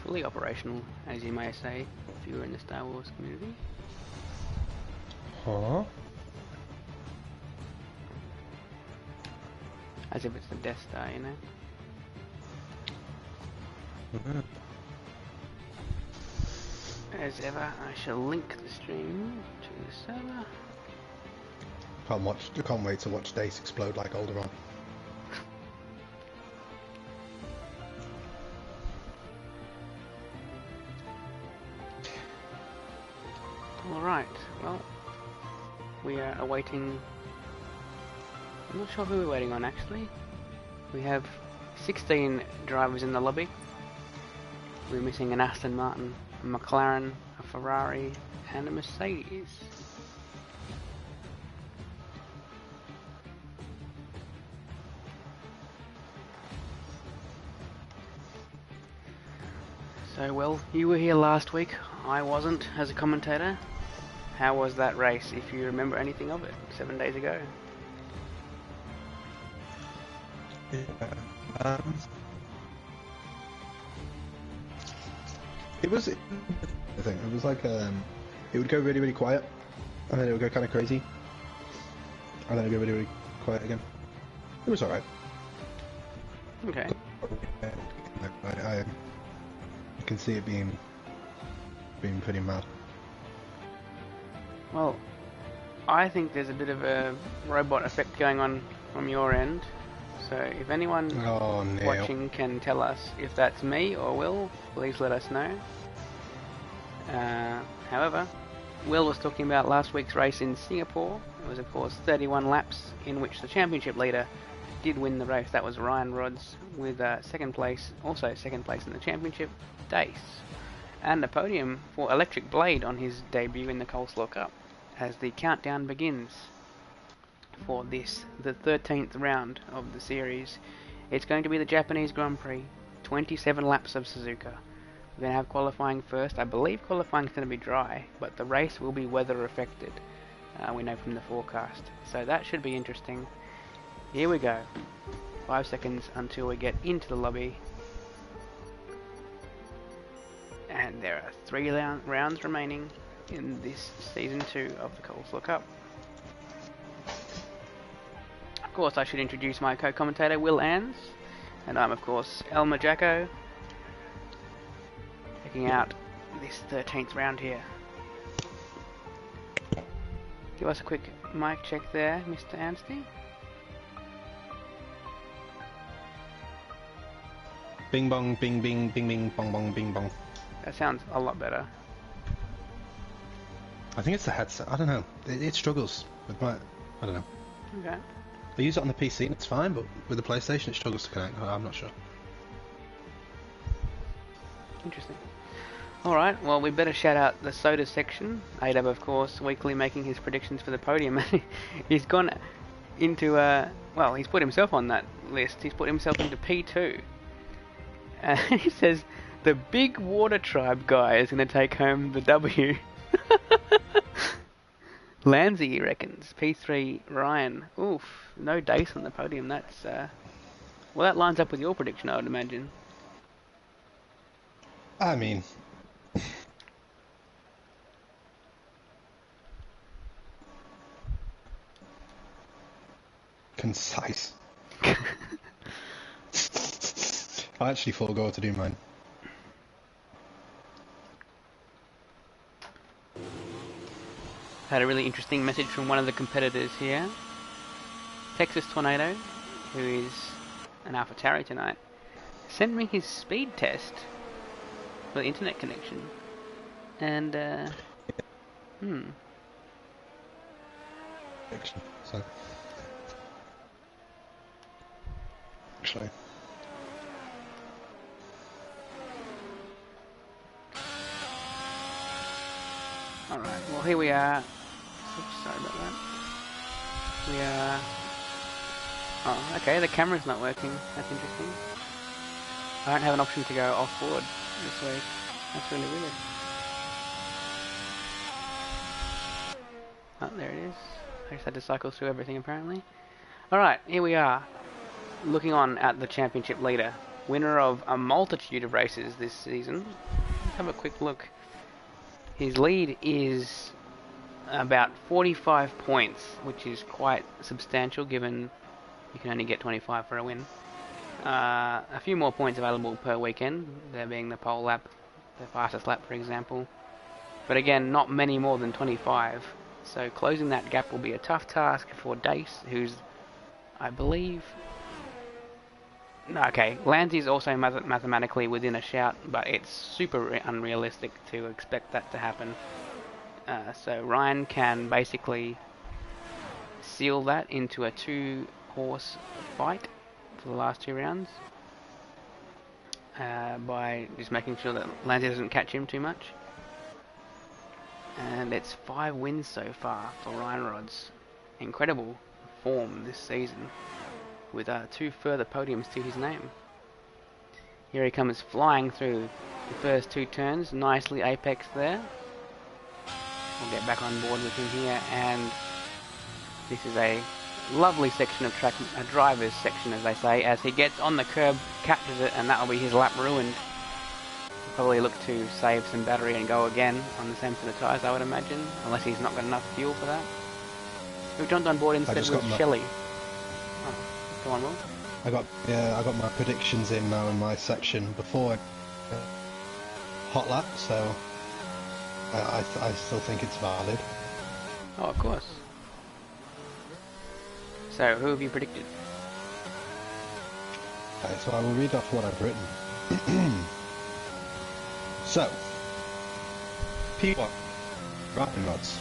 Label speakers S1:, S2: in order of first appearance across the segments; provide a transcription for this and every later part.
S1: fully operational, as you may say, if you were in the Star Wars community.
S2: Huh?
S1: As if it's the Death Star, you know?
S2: Mm-hmm.
S1: As ever, I shall link the stream to the server.
S2: Can't wait to watch Dace explode like Alderaan.
S1: Alright, well, we are awaiting... I'm not sure who we're waiting on actually. We have 16 drivers in the lobby. We're missing an Aston Martin, a McLaren, a Ferrari, and a Mercedes. So, well, you were here last week. I wasn't as a commentator. How was that race, if you remember anything of it, 7 days ago?
S2: Yeah. It was, I think, it was like, it would go really, really quiet, and then it would go kind of crazy, and then it would go really, really quiet again. It was alright.
S1: Okay.
S2: I can see it being pretty mad.
S1: Well, I think there's a bit of a robot effect going on from your end. So if anyone watching can tell us if that's me or Will, please let us know. However, Will was talking about last week's race in Singapore. It was of course 31 laps in which the championship leader did win the race. That was Ryan Rodds with second place, also second place in the championship, Dace. And a podium for Electric Blade on his debut in the Coleslaw Cup as the countdown begins for this, the 13th round of the series. It's going to be the Japanese Grand Prix, 27 laps of Suzuka. We're going to have qualifying first. I believe qualifying is going to be dry, but the race will be weather affected. We know from the forecast. So that should be interesting. Here we go. 5 seconds until we get into the lobby. And there are 3 rounds remaining in this Season 2 of the Coleslaw Cup. Of course, I should introduce my co-commentator, Will Ans, and I'm, of course, Elmer Jacko, checking out this 13th round here. Give us a quick mic check there, Mr. Anstey.
S2: Bing bong, bing bing, bing bing, bong bong, bing bong.
S1: That sounds a lot better.
S2: I think it's the headset. I don't know. It struggles with my... I don't know.
S1: Okay.
S2: I use it on the PC and it's fine, but with the PlayStation it struggles to connect. I'm not sure.
S1: Interesting. Alright, well we better shout out the soda section. Adab, of course, weekly making his predictions for the podium. He's gone into, well, he's put himself on that list. He's put himself into P2. He says, the big water tribe guy is going to take home the W. Lanzi, he reckons. P3, Ryan. Oof, no Dace on the podium. That's, well, that lines up with your prediction, I would imagine.
S2: I mean... concise. I actually forego to do mine.
S1: Had a really interesting message from one of the competitors here. Texas Tornado, who is an AlphaTauri tonight, sent me his speed test for the internet connection. And,
S2: So. Actually.
S1: Alright, well here we are. Oops, sorry about that. We are... Oh, okay, the camera's not working. That's interesting. I don't have an option to go off-board this week. That's really weird. Oh, there it is. I just had to cycle through everything apparently. Alright, here we are. Looking on at the championship leader. winner of a multitude of races this season. Let's have a quick look. His lead is about 45 points, which is quite substantial given you can only get 25 for a win. A few more points available per weekend, there being the pole lap, the fastest lap for example. But again, not many more than 25. So closing that gap will be a tough task for Dace, who's, I believe... Okay, Lanzy's also mathematically within a shout, but it's super unrealistic to expect that to happen. So Ryan can basically seal that into a 2-horse fight for the last 2 rounds by just making sure that Lanzy doesn't catch him too much. And it's 5 wins so far for Ryan Rods. Incredible form this season, with 2 further podiums to his name. Here he comes flying through the first 2 turns, nicely apexed there. We'll get back on board with him here, and this is a lovely section of track, a driver's section as they say, as he gets on the curb, captures it, and that will be his lap ruined. He'll probably look to save some battery and go again on the same set of tyres, I would imagine, unless he's not got enough fuel for that. Who jumped on board instead was Shelley. Oh, go on, Will.
S2: I got my predictions in now in my section before hot lap, so I still think it's valid.
S1: Oh, of course. So, who have you predicted?
S2: Okay, so I will read off what I've written. So, P1, Ryan Rods.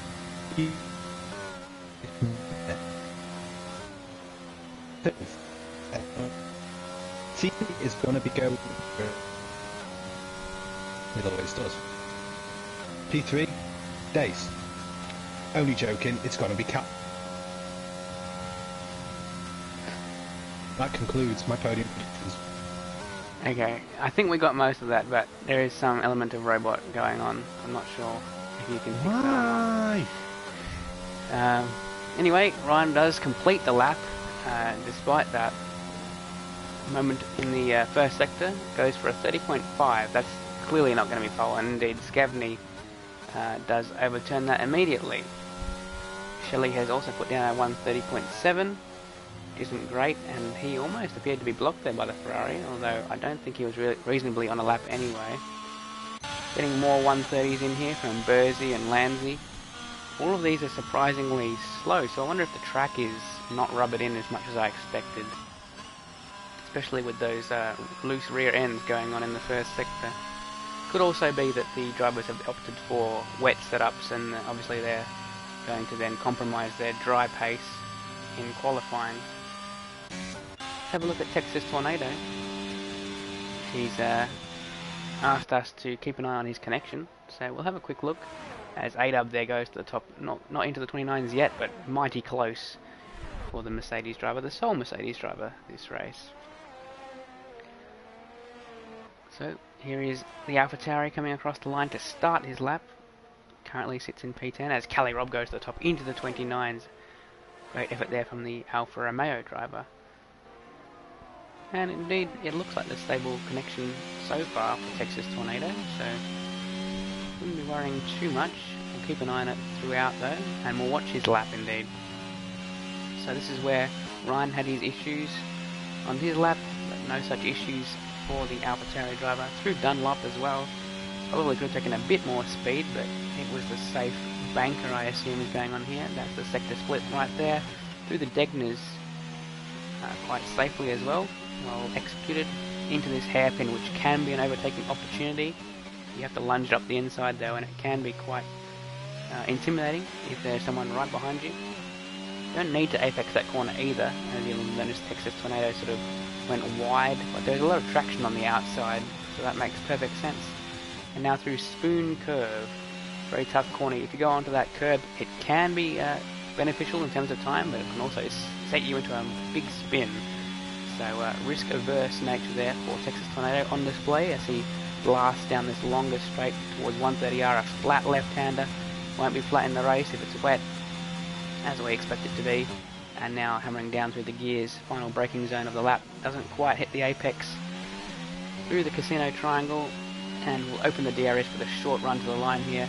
S2: T is going to be going. It always does. P3, Dace. Only joking, it's going to be Cap. That concludes my podium predictions.
S1: Okay, I think we got most of that, but there is some element of robot going on. I'm not sure if you can fix that or not. Anyway, Ryan does complete the lap, despite that. Moment in the first sector, goes for a 30.5. That's clearly not going to be pole, and indeed Scavney does overturn that immediately. Shelley has also put down a 130.7. Isn't great, and he almost appeared to be blocked there by the Ferrari, although I don't think he was reasonably on a lap anyway. Getting more 130s in here from Bursey and Lanzy. All of these are surprisingly slow, so I wonder if the track is not rubbered in as much as I expected. Especially with those loose rear ends going on in the first sector. Could also be that the drivers have opted for wet setups, and obviously they're going to then compromise their dry pace in qualifying. Let's have a look at Texas Tornado. He's asked us to keep an eye on his connection, so we'll have a quick look as A-Dub there goes to the top, not into the 29s yet, but mighty close for the Mercedes driver, the sole Mercedes driver this race. So here is the AlphaTauri coming across the line to start his lap. Currently sits in P10 as Callie Robb goes to the top into the 29s. Great effort there from the Alfa Romeo driver. And indeed, it looks like the stable connection so far for Texas Tornado, so wouldn't be worrying too much. We'll keep an eye on it throughout though, and we'll watch his lap indeed. So this is where Ryan had his issues on his lap, but no such issues for the AlphaTauri driver. Through Dunlop as well. Probably could have taken a bit more speed, but it was the safe banker I assume is going on here. That's the sector split right there. Through the Degners quite safely as well. Well executed into this hairpin, which can be an overtaking opportunity. You have to lunge it up the inside though, and it can be quite intimidating if there's someone right behind you. You don't need to apex that corner either, as you'll notice Texas Tornado sort of went wide, but there's a lot of traction on the outside, so that makes perfect sense. And now through Spoon Curve, very tough corner. If you go onto that curb, it can be beneficial in terms of time, but it can also set you into a big spin. So risk-averse nature there for Texas Tornado on display as he blasts down this longer straight towards 130R, a flat left-hander. Won't be flat in the race if it's wet, as we expect it to be. And now hammering down through the gears, final braking zone of the lap. Doesn't quite hit the apex. through the casino triangle, and will open the DRS with a short run to the line here.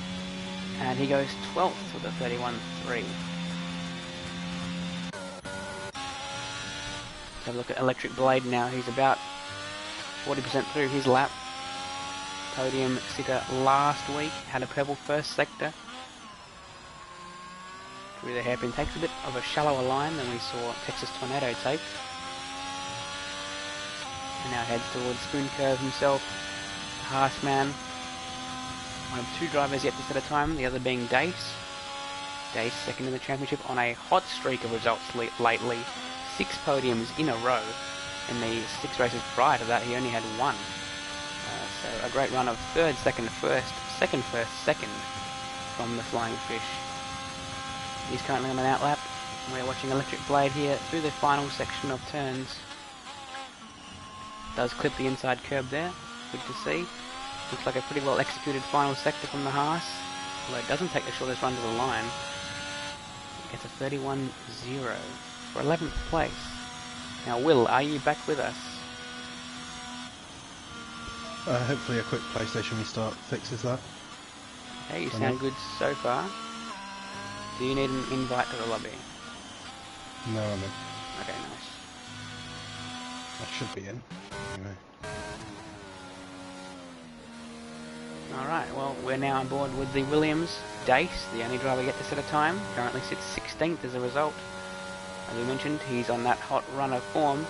S1: And he goes 12th with a 31.3. Have a look at Electric Blade now. He's about 40% through his lap. Podium sitter last week, had a purple first sector. Through the hairpin, takes a bit of a shallower line than we saw Texas Tornado take. And now heads towards Spoon Curve himself, Haasman. One of two drivers yet to set a time, the other being Dace. Dace second in the championship on a hot streak of results lately. 6 podiums in a row. In the 6 races prior to that, he only had 1. So a great run of third, second, first, second, from the Flying Fish. He's currently on an outlap. We're watching Electric Blade here through the final section of turns. Does clip the inside curb there. Good to see. Looks like a pretty well executed final sector from the Haas. Although it doesn't take the shortest run to the line. It gets a 31.0 for 11th place. Now Will, are you back with us?
S2: Hopefully a quick PlayStation restart fixes that.
S1: Okay, you sound good so far. Do you need an invite to the lobby?
S2: No, I'm in.
S1: Okay, nice.
S2: I should be in. Anyway.
S1: Alright, well, we're now on board with the Williams. Dace, the only driver yet to set a time, currently sits 16th as a result. As we mentioned, he's on that hot run of form,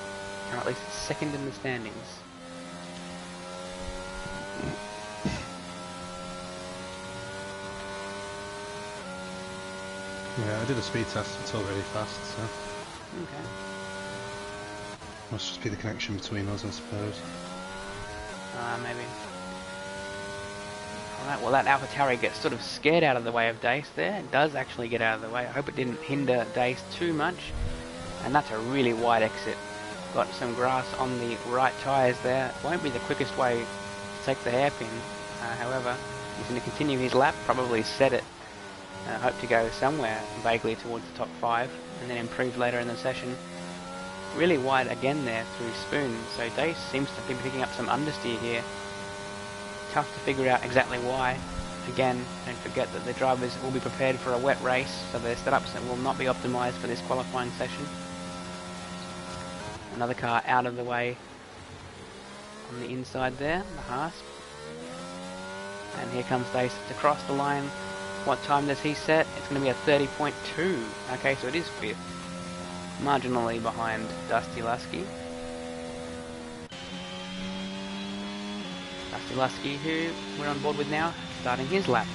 S1: currently second in the standings.
S2: Yeah, I did a speed test, it's all really fast, so...
S1: Okay.
S2: Must just be the connection between us, I suppose.
S1: Maybe. Alright, well that AlphaTauri gets sort of scared out of the way of Dace there. It does actually get out of the way. I hope it didn't hinder Dace too much. And that's a really wide exit. Got some grass on the right tyres there. Won't be the quickest way to take the hairpin. However, he's going to continue his lap, probably set it. Hope to go somewhere vaguely towards the top 5 and then improve later in the session. Really wide again there through Spoon, so Dace seems to be picking up some understeer here. Tough to figure out exactly why. Again, don't forget that the drivers will be prepared for a wet race, so their setups will not be optimised for this qualifying session. Another car out of the way on the inside there, the Haas. And here comes Dace to cross the line. What time does he set? It's going to be a 30.2. Okay, so it is 5th. Marginally behind Dusty Lusky. Dusty Lusky, who we're on board with now, starting his lap.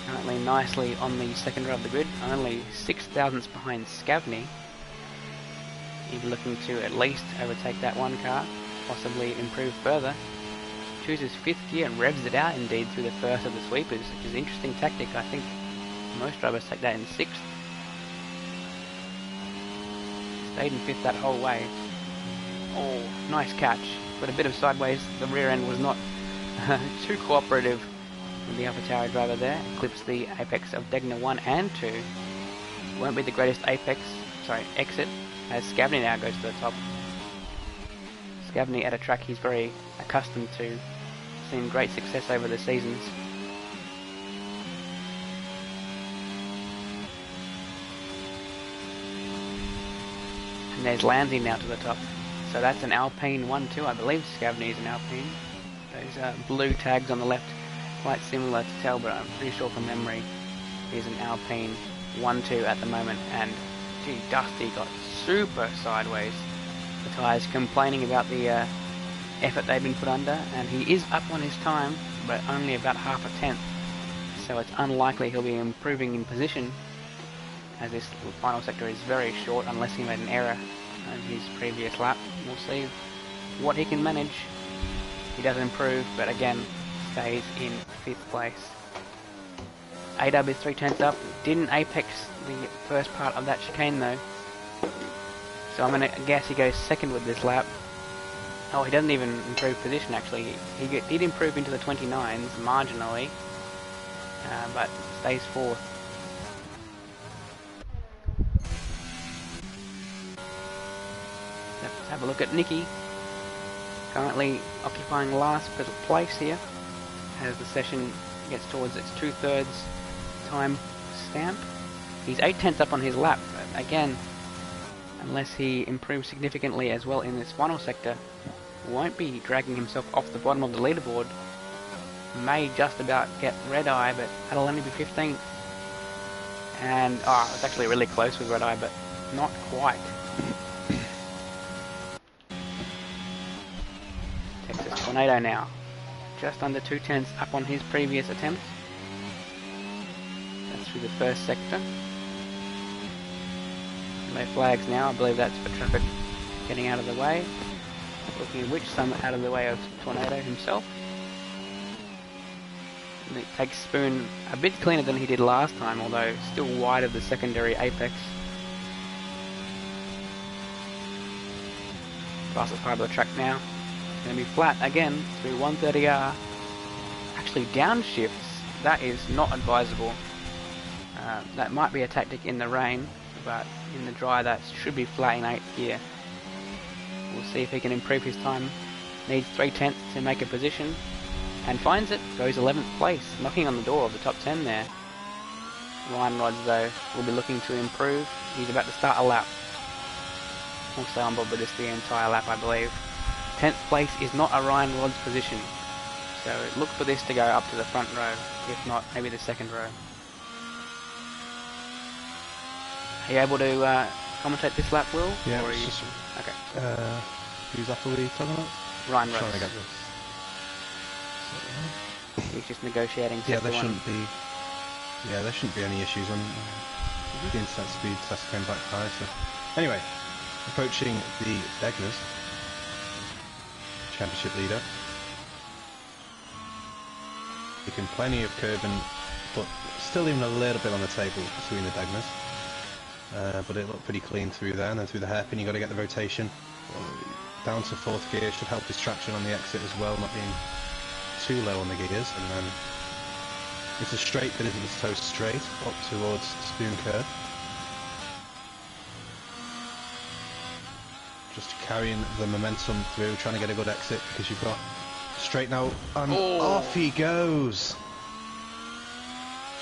S1: Currently nicely on the second row of the grid, only 6 thousandths behind Scavney. He's looking to at least overtake that one car, possibly improve further. Chooses 5th gear and revs it out indeed through the first of the sweepers, which is an interesting tactic. I think most drivers take that in 6th. Stayed in 5th that whole way. Oh, nice catch, but a bit of sideways. The rear end was not too cooperative with the AlphaTauri driver there. Clips the apex of Degner 1 and 2. Won't be the greatest exit, as Scavney now goes to the top. Scavney at a track he's very accustomed to, seen great success over the seasons. And there's Landy now to the top. So that's an Alpine 1-2, I believe Scavney is an Alpine. Those blue tags on the left, quite similar to Talbot, I'm pretty sure from memory. He's an Alpine 1-2 at the moment, and gee, Dusty got super sideways. The tyres complaining about the effort they've been put under, and he is up on his time, but only about half a tenth. So it's unlikely he'll be improving in position, as this final sector is very short unless he made an error in his previous lap. We'll see what he can manage. He does improve, but again, stays in 5th place. AW is 3/10 up, didn't apex the first part of that chicane though. So I'm going to guess he goes 2nd with this lap. Oh, he doesn't even improve position actually. He did improve into the 29s marginally, but stays 4th. Let's have a look at Nicky. currently occupying last place here as the session gets towards its 2/3 time stamp. He's 8/10 up on his lap, but again, unless he improves significantly as well in this final sector, won't be dragging himself off the bottom of the leaderboard. May just about get Red Eye, but that'll only be 15th. And, it's actually really close with Red Eye, but not quite. Texas Tornado now, just under 2/10 up on his previous attempt. That's through the first sector. No flags now, I believe that's for traffic getting out of the way. Looking at which, some out of the way of Tornado himself. And it takes Spoon a bit cleaner than he did last time, although still wide of the secondary apex. Fastest part of the track now. It's going to be flat again through 130R. Actually downshifts, that is not advisable. That might be a tactic in the rain, but in the dry that should be flat in 8th gear. We'll see if he can improve his time. Needs 3/10 to make a position, and finds it. Goes 11th place, knocking on the door of the top 10 there. Ryan Rods though will be looking to improve. He's about to start a lap. We'll stay on board with this the entire lap, I believe. 10th place is not a Ryan Rods position, so look for this to go up to the front row, if not maybe the second row. Are you able to commentate this lap, Will?
S2: Yeah,
S1: or
S2: it's
S1: you...
S2: just...
S1: Okay.
S2: Who's that we talking about?
S1: Ryan
S2: Trying to
S1: Rods.
S2: get this.
S1: He's just negotiating.
S2: Yeah, there
S1: sector one.
S2: shouldn't be. Yeah, there shouldn't be any issues when the instant speed test came back high. So, anyway, approaching the Degners championship leader, taking plenty of curving, but still even a little bit on the table between the Degners. But it looked pretty clean through there, and then through the hairpin you got to get the rotation. Down to 4th gear should help his traction on the exit as well, not being too low on the gears, and then it's a straight that isn't so straight, up towards Spoon Curve. Just carrying the momentum through, trying to get a good exit, because you've got straight now, and off he goes!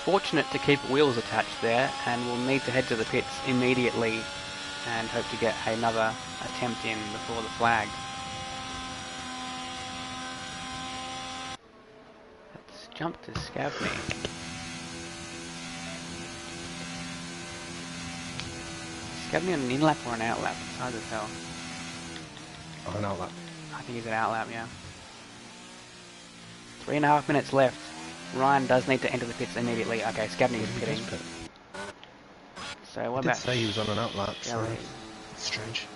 S1: Fortunate to keep wheels attached there, and will need to head to the pits immediately and hope to get another attempt in before the flag. Let's jump to Scavney. Scavney on an in-lap or an out-lap? It's hard to tell.
S2: Oh, an outlap.
S1: I think he's an out-lap, yeah. 3.5 minutes left. Ryan does need to enter the pits immediately. Okay, Scavney is pitting. So what about...
S2: He did say he was on an outlap, so...
S1: Shelley?
S2: Strange.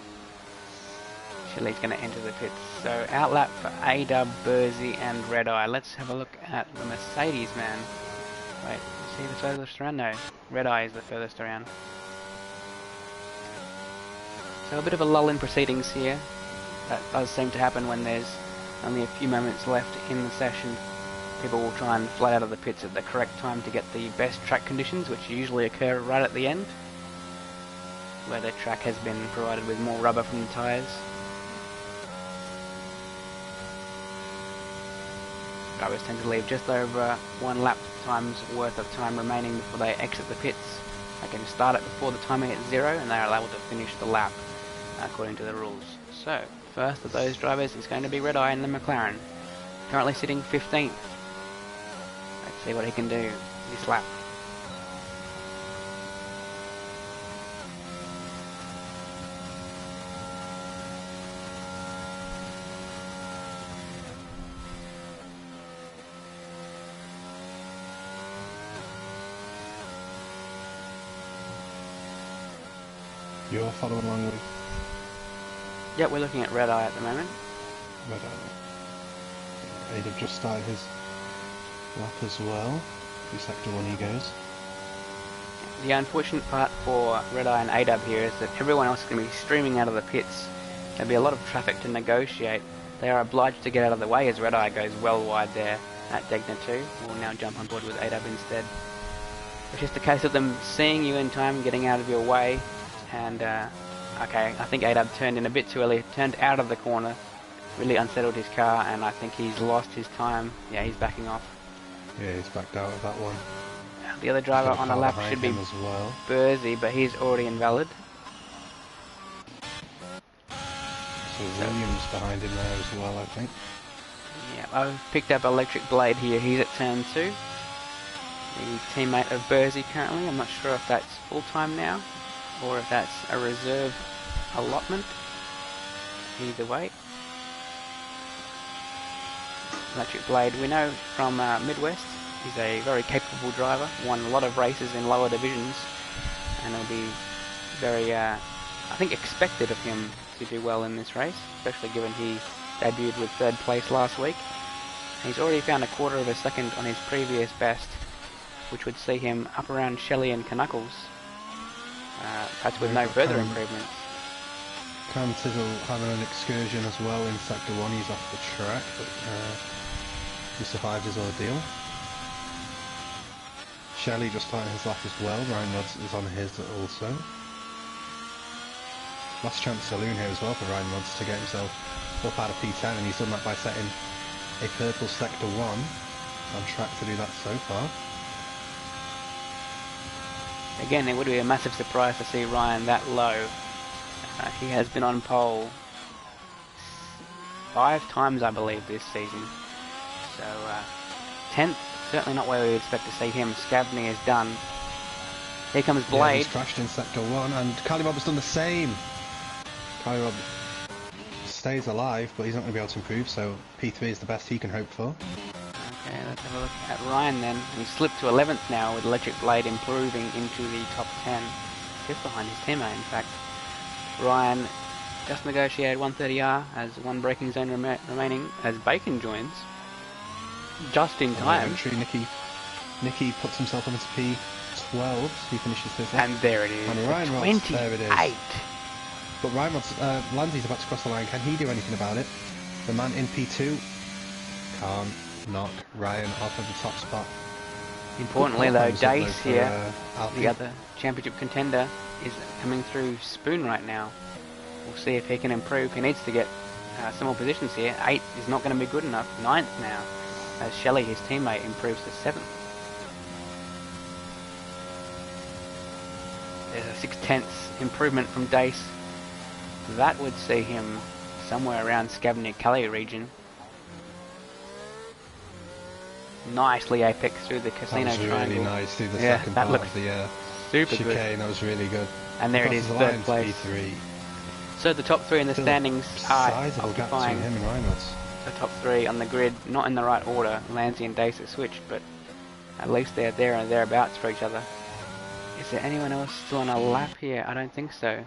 S1: Shelley's going to enter the pits. So outlap for A-Dub, Bursey and Red Eye. Let's have a look at the Mercedes man. Wait, is he the furthest around? No, Red Eye is the furthest around. So a bit of a lull in proceedings here. That does seem to happen when there's only a few moments left in the session. People will try and fly out of the pits at the correct time to get the best track conditions, which usually occur right at the end, where the track has been provided with more rubber from the tyres. Drivers tend to leave just over 1 lap time's worth of time remaining before they exit the pits. They can start it before the timing hits 0, and they are able to finish the lap according to the rules. So, first of those drivers is going to be Red Eye in the McLaren, currently sitting 15th. Let's see what he can do this lap.
S2: You're following along with
S1: Yep, we're looking at Red Eye at the moment.
S2: Red Eye. Aid have just started his lap as well. Through sector 1 he goes.
S1: The unfortunate part for Red Eye and A-Dub here is that everyone else is going to be streaming out of the pits. There'll be a lot of traffic to negotiate. They are obliged to get out of the way as Red Eye goes well wide there at Degner 2. We'll now jump on board with A-Dub instead. It's just a case of them seeing you in time, getting out of your way, and okay, I think A-Dub turned in a bit too early, turned out of the corner, really unsettled his car, and I think he's lost his time. Yeah, he's backing off.
S2: Yeah, he's backed out of that one.
S1: The other driver on a lap should be
S2: as well.
S1: Bursey, but he's already invalid.
S2: So Williams behind him there as well, I think.
S1: Yeah, I've picked up Electric Blade here. He's at turn 2. The teammate of Bursey currently. I'm not sure if that's full-time now, or if that's a reserve allotment. Either way. Electric Blade, we know from Midwest, he's a very capable driver, won a lot of races in lower divisions, and it'll be very, I think, expected of him to do well in this race, especially given he debuted with 3rd place last week. He's already found a quarter of a second on his previous best, which would see him up around Shelley and Knuckles. That's with no further improvements.
S2: Cam Tizzle having an excursion as well in Sector 1, he's off the track, but he survived his ordeal. Shelley just started his lap as well, Ryan Rodds is on his also. Last chance saloon here as well for Ryan Rodds to get himself up out of P10, and he's done that by setting a purple Sector 1. On track to do that so far.
S1: Again, it would be a massive surprise to see Ryan that low. He has been on pole 5 times, I believe, this season. So, 10th, certainly not where we would expect to see him. Scavney is done. Here comes Blade.
S2: Yeah, he's crashed in Sector 1, and Carly Rob has done the same. Carly Rob stays alive, but he's not going to be able to improve, so P3 is the best he can hope for.
S1: Okay, let's have a look at Ryan then. He's slipped to 11th now, with Electric Blade improving into the top 10. Just behind his teammate, in fact. Ryan just negotiated 130R, has one braking zone remaining as Bacon joins. Just in time.
S2: Nicky puts himself on his P12, he finishes 5th.
S1: And there it is.
S2: And Ryan
S1: 28.
S2: Rodds, there it is. But Ryan Rodds, Lansley's about to cross the line, can he do anything about it? The man in P2 can't knock Ryan off of the top spot.
S1: Importantly though, Dace here, the other championship contender, is coming through Spoon right now. We'll see if he can improve. He needs to get some more positions here. 8th is not going to be good enough. 9th now, as Shelley, his teammate, improves to 7th. There's a 6/10 improvement from Dace. That would see him somewhere around Scavney-Calais region. Nicely apex through the casino triangle.
S2: That was really nice through the second part of the
S1: super
S2: chicane.
S1: good.
S2: That was really good.
S1: And there it is, 3rd place.
S2: P3.
S1: So the top 3 in the standings are
S2: sizable gap
S1: occupying
S2: between him and Ryan Rodds.
S1: the top 3 on the grid, not in the right order. Lancy and Dace are switched, but at least they're there and thereabouts for each other. Is there anyone else still on a lap here? I don't think so.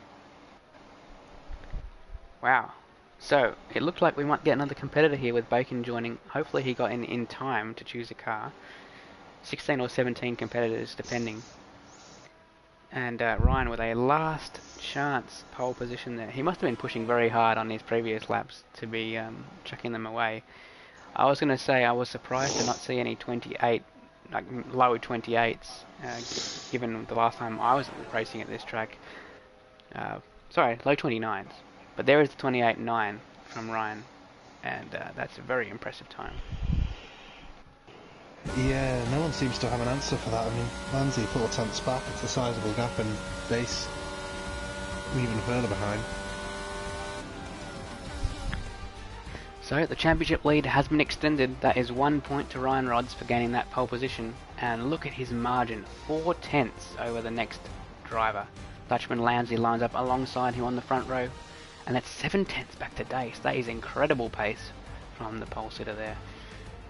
S1: Wow. So, it looked like we might get another competitor here with Bacon joining. Hopefully he got in time to choose a car. 16 or 17 competitors, depending. And Ryan with a last chance pole position there. He must have been pushing very hard on his previous laps to be chucking them away. I was going to say I was surprised to not see any 28, like low 28s, given the last time I was racing at this track. Sorry, low 29s. But there is the 28.9 from Ryan, and that's a very impressive time.
S2: Yeah, no one seems to have an answer for that. I mean, Lansley 4 tenths back, it's a sizable gap, and Dace even further behind.
S1: So the championship lead has been extended. That is 1 point to Ryan Rodds for gaining that pole position, and look at his margin, 4 tenths over the next driver. Dutchman Lansley lines up alongside him on the front row. And that's 7 tenths back to Dace. That is incredible pace from the pole sitter there.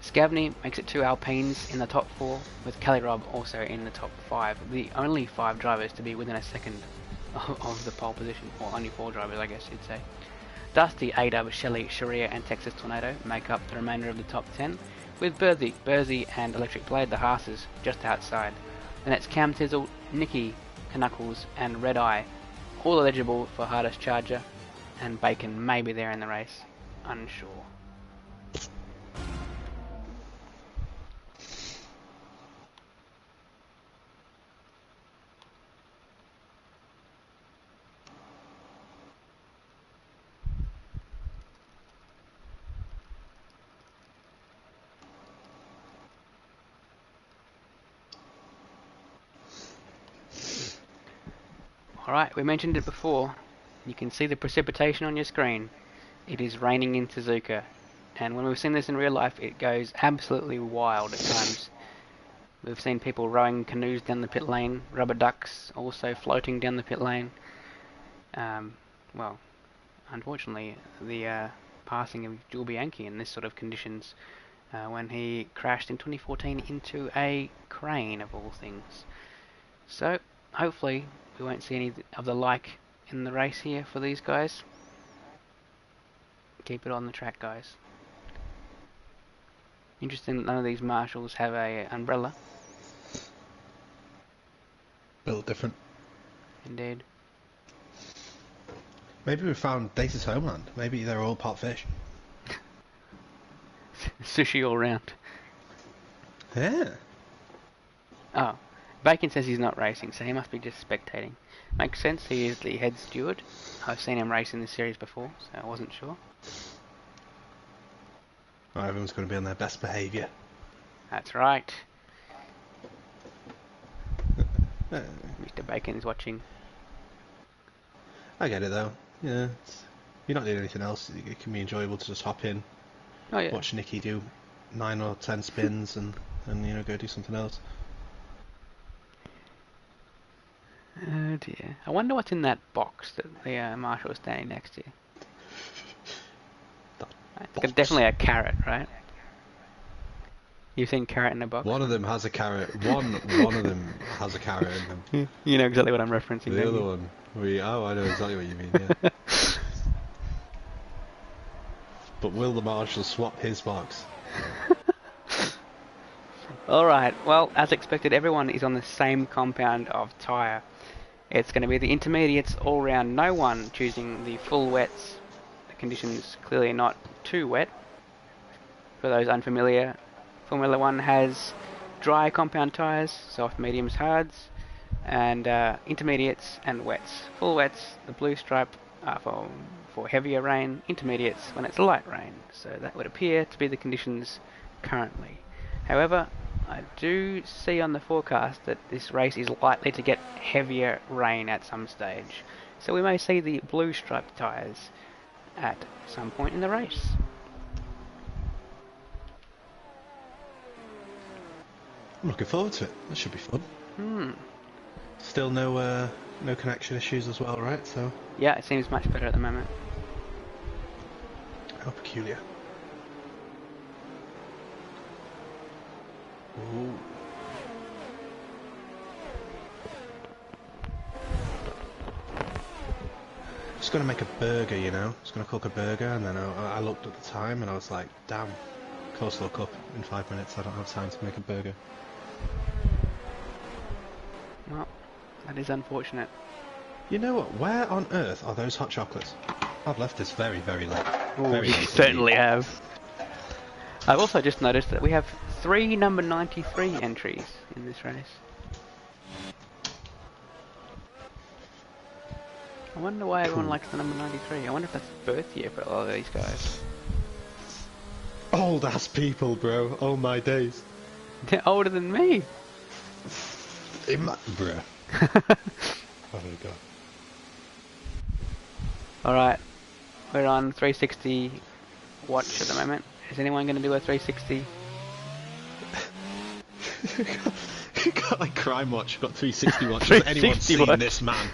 S1: Scavney makes it 2 Alpines in the top 4, with Kelly Robb also in the top 5. The only 5 drivers to be within a second of the pole position, or only 4 drivers, I guess you'd say. Dusty, A-Dub, Shelley, Sharia, and Texas Tornado make up the remainder of the top 10, with Bursey and Electric Blade, the Haas's, just outside. And that's Cam Tizzle, Nicky, Knuckles, and Red Eye, all eligible for hardest charger. And Bacon may be there in the race, unsure. Alright, we mentioned it before. You can see the precipitation on your screen. It is raining in Suzuka. And when we've seen this in real life, it goes absolutely wild at times. We've seen people rowing canoes down the pit lane, rubber ducks also floating down the pit lane. Well, unfortunately, the passing of Jules Bianchi in this sort of conditions when he crashed in 2014 into a crane of all things. So, hopefully, we won't see any of the like in the race here for these guys. Keep it on the track, guys. Interesting that none of these marshals have a umbrella.
S2: Built different.
S1: Indeed.
S2: Maybe we found Data's homeland. Maybe they're all pot fish.
S1: Sushi all round.
S2: Yeah.
S1: Oh, Bacon says he's not racing, so he must be just spectating. Makes sense, he is the head steward. I've seen him race in this series before, so I wasn't sure.
S2: Oh, everyone's going to be on their best behaviour.
S1: That's right. Mr. Bacon is watching.
S2: I get it though. Yeah, you're not doing anything else. It can be enjoyable to just hop in,
S1: Oh yeah.
S2: watch Nicky do 9 or 10 spins, and you know, go do something else.
S1: Oh dear. I wonder what's in that box that the marshal is standing next to. It's definitely a carrot, right? You've seen carrot in a box?
S2: One of them has a carrot. One of them has a carrot in them.
S1: You know exactly what I'm referencing.
S2: The other one, I know exactly what you mean. Yeah. But will the marshal swap his box?
S1: Alright, well, as expected, everyone is on the same compound of tyre. It's going to be the intermediates all round, no one choosing the full wets. The conditions clearly not too wet. For those unfamiliar, Formula 1 has dry compound tyres, soft, mediums, hards, and intermediates and wets. Full wets, the blue stripe are for heavier rain, intermediates when it's light rain. So that would appear to be the conditions currently. However, I do see on the forecast that this race is likely to get heavier rain at some stage. So we may see the blue striped tyres at some point in the race.
S2: I'm looking forward to it. That should be fun. Still no connection issues as well, right? So
S1: yeah, it seems much better at the moment.
S2: how peculiar. Ooh. Just gonna make a burger, you know. Just gonna cook a burger, and then I looked at the time and I was like, damn, Coleslaw Cup in 5 minutes. I don't have time to make a burger.
S1: Well, that is unfortunate.
S2: You know what? Where on earth are those hot chocolates? I've left this very, very late.
S1: Ooh,
S2: Very
S1: you
S2: late
S1: certainly
S2: indeed.
S1: have. I've also just noticed that we have 3 number 93 entries in this race. I wonder why everyone likes the number 93. I wonder if that's birth year for a lot of these guys.
S2: Old ass people, bro. Oh my days.
S1: They're older than me.
S2: Bruh. Oh my god.
S1: Alright, we're on 360 watch at the moment. Is anyone going to do a 360?
S2: You got like Crime Watch, got 360 watch. Has anyone
S1: 360
S2: seen
S1: watch.
S2: this man?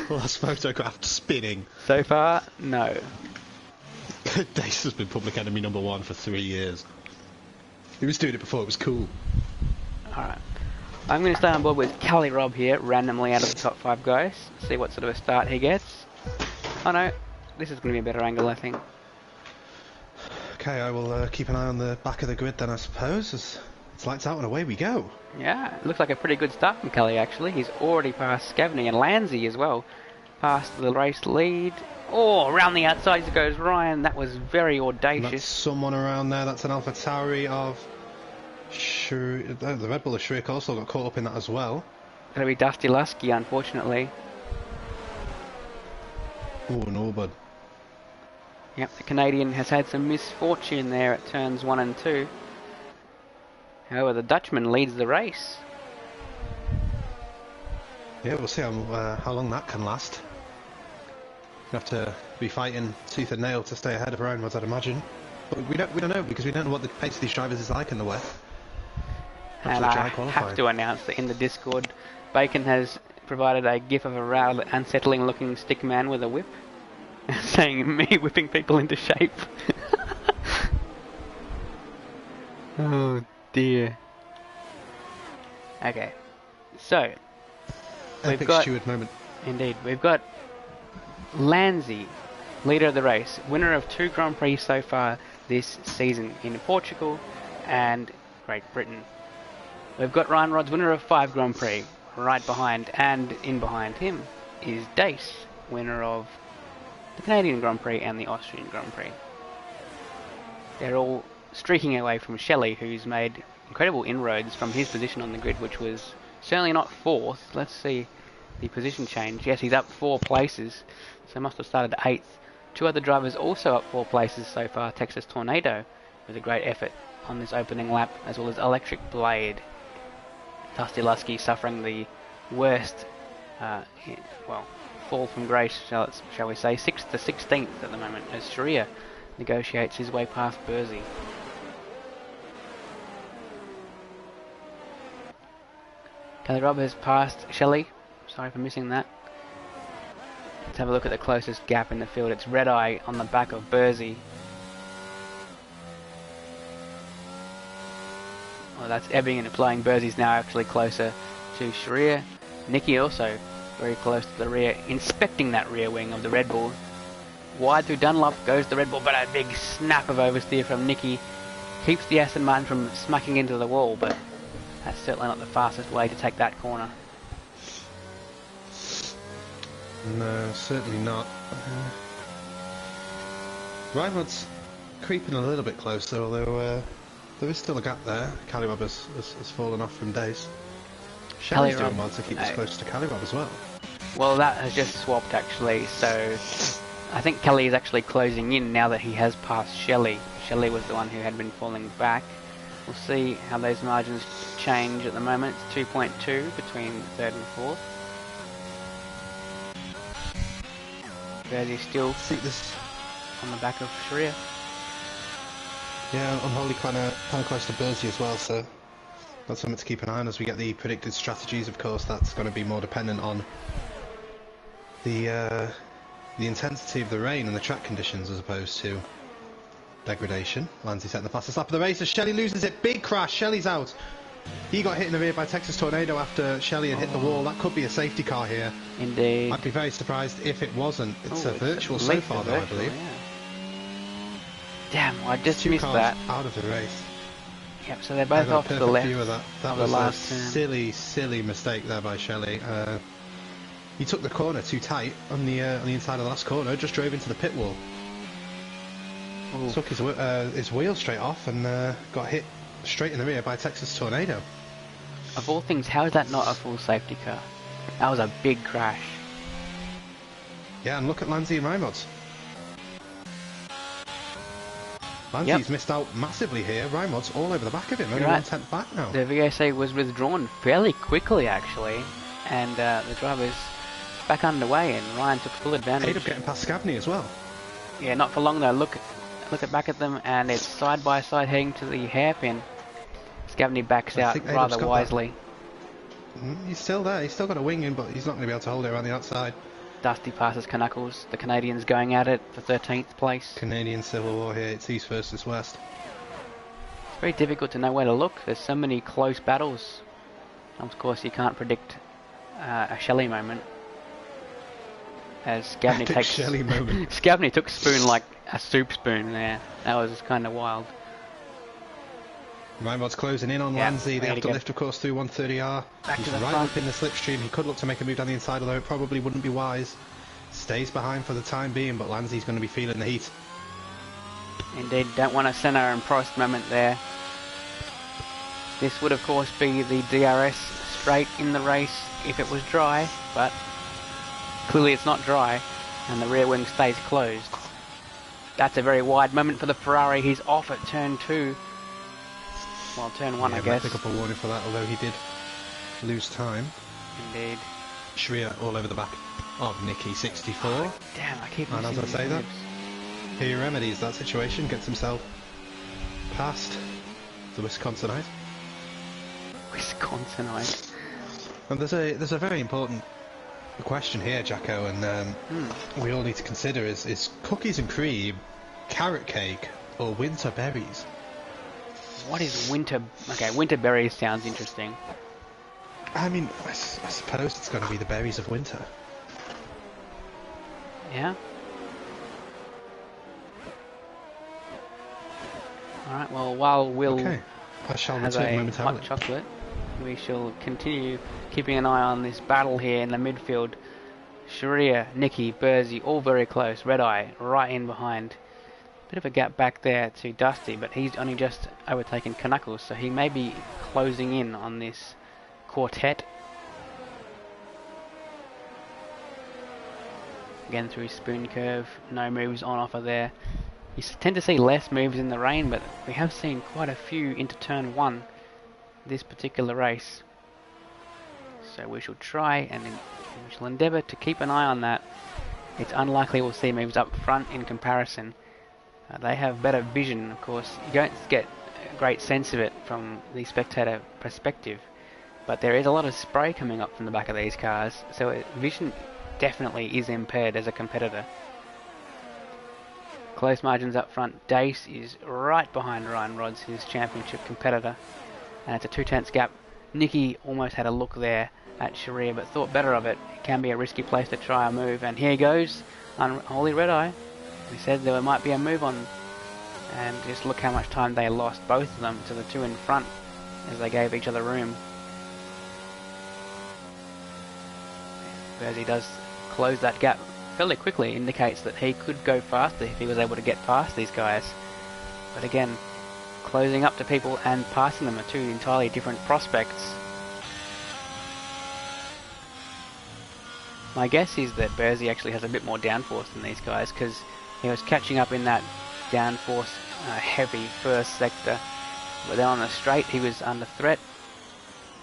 S2: Last photograph spinning.
S1: So far, no.
S2: Dace has been public enemy number 1 for 3 years. He was doing it before it was cool.
S1: Alright. I'm going to stay on board with Cali Rob here, randomly out of the top 5 guys. See what sort of a start he gets. Oh no, this is going to be a better angle, I think.
S2: Okay, I will keep an eye on the back of the grid then, I suppose. It's lights out and away we go.
S1: Yeah, it looks like a pretty good start from Kelly actually. He's already passed Scavney and Lanzi as well. Past the race lead. Oh, around the outside goes Ryan. That was very
S2: And
S1: audacious.
S2: that's someone around there. That's an Alpha Tauri of... the Red Bull of Shriek also got caught up in that as well.
S1: Gonna be Dusty Lusky, unfortunately.
S2: Oh, no, bud.
S1: Yep, the Canadian has had some misfortune there at turns 1 and 2. However, the Dutchman leads the race.
S2: Yeah, we'll see how long that can last. You have to be fighting tooth and nail to stay ahead of Ryan Woods, I'd imagine. But we don't know, because we don't know what the pace of these drivers is like in the wet.
S1: And I have to announce that in the Discord, Bacon has provided a gif of a rather unsettling looking stick man with a whip, saying me whipping people into shape. Oh dear. Okay, so
S2: Epic Steward moment.
S1: Indeed, we've got Lanzi, leader of the race, winner of 2 Grand Prix so far this season in Portugal and Great Britain. We've got Ryan Rodds, winner of 5 Grand Prix, right behind, and in behind him is Dace, winner of the Canadian Grand Prix and the Austrian Grand Prix. They're all streaking away from Shelley, who's made incredible inroads from his position on the grid, which was certainly not 4th. Let's see the position change. Yes, he's up 4 places, so must have started 8th. 2 other drivers also up 4 places so far. Texas Tornado with a great effort on this opening lap, as well as Electric Blade. Dusty Lusky suffering the worst, fall from grace, shall we say, 6th to 16th at the moment, as Sharia negotiates his way past Bursey. Kelly Robb has passed Shelley. Sorry for missing that. Let's have a look at the closest gap in the field. It's Red Eye on the back of Bursey. Well, that's ebbing and flying. Bursey's now actually closer to Sharia. Nicky also very close to the rear, inspecting that rear wing of the Red Bull. Wide through Dunlop goes the Red Bull, but a big snap of oversteer from Nicky keeps the Aston Martin from smacking into the wall, but that's certainly not the fastest way to take that corner.
S2: No, certainly not. Ryan Wood's creeping a little bit closer, although there is still a gap there. Cali Robb has fallen off from Dace. Shelley's doing well to keep us close to Cali Robb as well.
S1: Well, that has just swapped actually, so I think Kelly is actually closing in now that he has passed Shelley. Shelley was the one who had been falling back. We'll see how those margins change at the moment. It's 2.2 between 3rd and 4th. Bursey still on the back of Sharia.
S2: Yeah, I'm wholly kind of close to Bursey as well, so that's something to keep an eye on as we get the predicted strategies. Of course, that's going to be more dependent on the intensity of the rain and the track conditions as opposed to degradation. Lanzi setting the fastest lap of the race as Shelley loses it. Big crash. Shelley's out. He got hit in the rear by Texas Tornado after Shelley had hit the wall. That could be a safety car here.
S1: Indeed.
S2: I'd be very surprised if it wasn't. It's a virtual so far, though, I believe.
S1: Yeah. Damn, I just missed that.
S2: Out of the race.
S1: Yep, so they're both off to the left.
S2: That was a silly mistake there by Shelley. He took the corner too tight on the inside of the last corner. Just drove into the pit wall. Ooh. Took his wheel straight off and got hit straight in the rear by Texas Tornado.
S1: Of all things, how is that not a full safety car? That was a big crash.
S2: Yeah, and look at Lanzi and Rymod's. Lanzi's missed out massively here. Rymod's all over the back of him. Only 1/10 back now.
S1: The VSA was withdrawn fairly quickly, actually, and the driver's back underway, and Ryan took full advantage.
S2: Ended up getting past Scavney as well.
S1: Yeah, not for long though. Look back at them, and it's side by side heading to the hairpin. Scavney backs out rather wisely.
S2: He's still there. He's still got a wing in, but he's not going to be able to hold it around the outside.
S1: Dusty passes Knuckles. The Canadians going at it for 13th place.
S2: Canadian Civil War here. It's East versus West.
S1: It's very difficult to know where to look. There's so many close battles. Of course, you can't predict a Shelley moment. As Scavney takes
S2: Shelley moment.
S1: Scavney took spoon like a soup spoon there. That was kind of wild.
S2: Rymod's closing in on Lanzi. They have to lift, of course, through 130R. He's right up in the slipstream. He could look to make a move down the inside, although it probably wouldn't be wise. Stays behind for the time being, but Lanzi's going to be feeling the heat. Indeed,
S1: don't want a Senna and Prost moment there. This would, of course, be the DRS straight in the race if it was dry, but clearly it's not dry, and the rear wing stays closed. That's a very wide moment for the Ferrari. He's off at turn 2. Well, turn 1, I guess.
S2: Pick up a warning for that, although he did lose time.
S1: Indeed.
S2: Sharia all over the back of Nikki 64.
S1: Damn, I keep
S2: And as
S1: missing
S2: I say that,
S1: moves.
S2: he remedies that situation, gets himself past the Wisconsinite.
S1: Wisconsinite.
S2: And there's a very important question here, Jacko, and we all need to consider is cookies and cream, carrot cake, or winter berries?
S1: What is winter? Okay, winter berries sounds interesting.
S2: I mean, I suppose it's going to be the berries of winter.
S1: Yeah. Alright, well, while Will
S2: I shall
S1: has
S2: return
S1: a
S2: momentarily.
S1: hot chocolate, we shall continue keeping an eye on this battle here in the midfield. Sharia, Nicky, Bursey, all very close. Red Eye right in behind. Bit of a gap back there to Dusty, but he's only just overtaken Knuckles, so he may be closing in on this quartet. Again through spoon curve, no moves on offer there. You tend to see less moves in the rain, but we have seen quite a few into turn 1 this particular race. So we shall try and we shall endeavour to keep an eye on that. It's unlikely we'll see moves up front in comparison. They have better vision, of course. You don't get a great sense of it from the spectator perspective, but there is a lot of spray coming up from the back of these cars, so vision definitely is impaired as a competitor. Close margins up front. Dace is right behind Ryan Rodds, his championship competitor, and it's a 2/10 gap. Nicky almost had a look there at Sharia, but thought better of it. It can be a risky place to try a move, and here goes Unholy Red Eye. We said there might be a move on, and just look how much time they lost, both of them, to the two in front, as they gave each other room. Bursey does close that gap fairly quickly, indicates that he could go faster if he was able to get past these guys. But again, closing up to people and passing them are two entirely different prospects. My guess is that Bursey actually has a bit more downforce than these guys, because he was catching up in that downforce heavy first sector, but then on the straight he was under threat,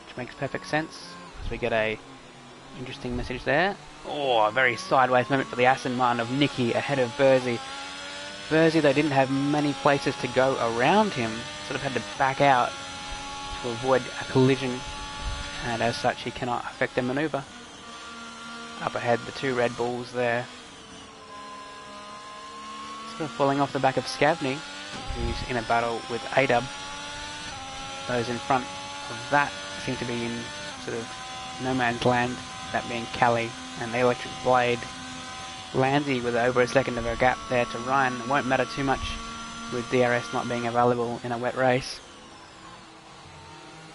S1: which makes perfect sense. So we get a interesting message there. Oh, a very sideways moment for the Aston Martin of Nicky ahead of Bursey. Bursey, they didn't have many places to go around him, sort of had to back out to avoid a collision, and as such he cannot affect the manoeuvre. Up ahead, the two Red Bulls there. Sort of falling off the back of Scavney, who's in a battle with A-Dub. Those in front of that seem to be in sort of no man's land, that being Callie and the Electric Blade. Landsy with over a second of a gap there to Ryan. It won't matter too much with DRS not being available in a wet race.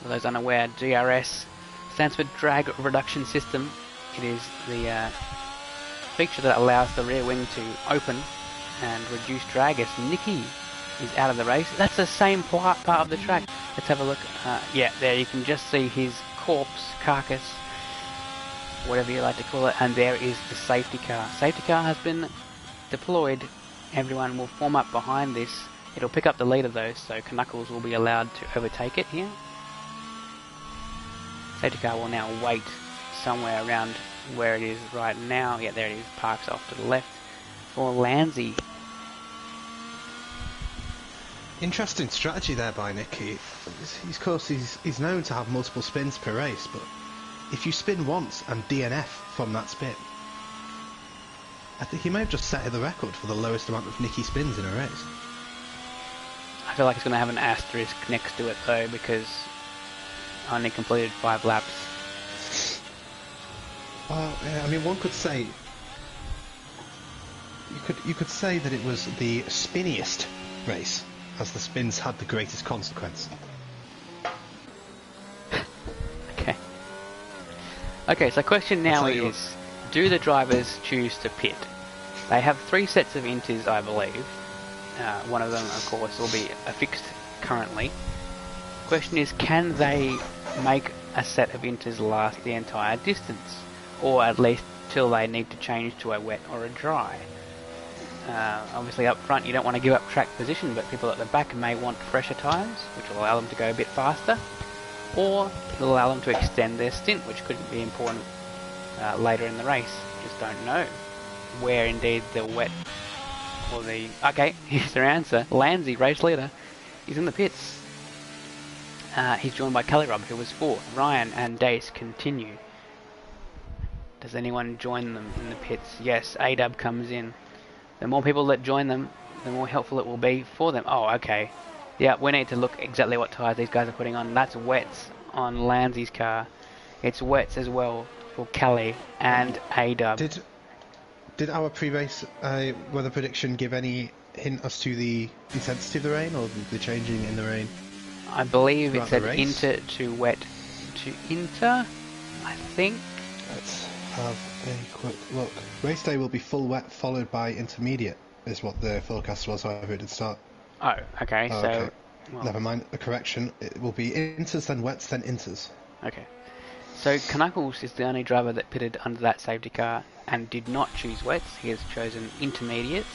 S1: For those unaware, DRS stands for Drag Reduction System. It is the feature that allows the rear wing to open and reduce drag as Nicky is out of the race. That's the same part of the track. Let's have a look. Yeah, there you can just see his corpse, carcass, whatever you like to call it, and there is the safety car. Safety car has been deployed. Everyone will form up behind this. It'll pick up the lead of those, so Knuckles will be allowed to overtake it here. Safety car will now wait somewhere around where it is right now. Yeah, there it is, parks off to the left for Landsy.
S2: Interesting strategy there by Nicky. Of course, he's known to have multiple spins per race, but if you spin once and DNF from that spin, I think he may have just set the record for the lowest amount of Nicky spins in a race.
S1: I feel like it's going to have an asterisk next to it though, because I only completed 5 laps.
S2: Well, yeah, I mean, one could say you could say that it was the spinniest race, as the spins had the greatest consequence.
S1: Okay, so question now is, do the drivers choose to pit? They have 3 sets of inters, I believe. One of them, of course, will be affixed currently. Question is, can they make a set of inters last the entire distance? Or at least till they need to change to a wet or a dry? Obviously up front you don't want to give up track position, but people at the back may want fresher tyres, which will allow them to go a bit faster, or it'll allow them to extend their stint, which could be important. later in the race. Just don't know where indeed the wet or the... Okay, here's their answer. Lanzi, race leader, is in the pits. He's joined by Kelly Rob, who was 4th. Ryan and Dace continue. Does anyone join them in the pits? Yes, ADAB comes in. The more people that join them, the more helpful it will be for them. Oh, okay. Yeah, we need to look exactly what tyres these guys are putting on. That's wets on Lanzi's car. It's wets as well for Kelly and ADAB.
S2: Did our pre-race weather prediction give any hint as to the intensity of the rain or the changing in the rain?
S1: I believe it said inter to wet to inter, I think.
S2: Let's have a quick look. Race day will be full wet followed by intermediate, is what the forecast was, however it did start.
S1: Oh, okay, so...
S2: Okay.
S1: Well,
S2: never mind, a correction. It will be inters, then wets, then inters.
S1: Okay. So Knuckles is the only driver that pitted under that safety car and did not choose wets. He has chosen intermediates.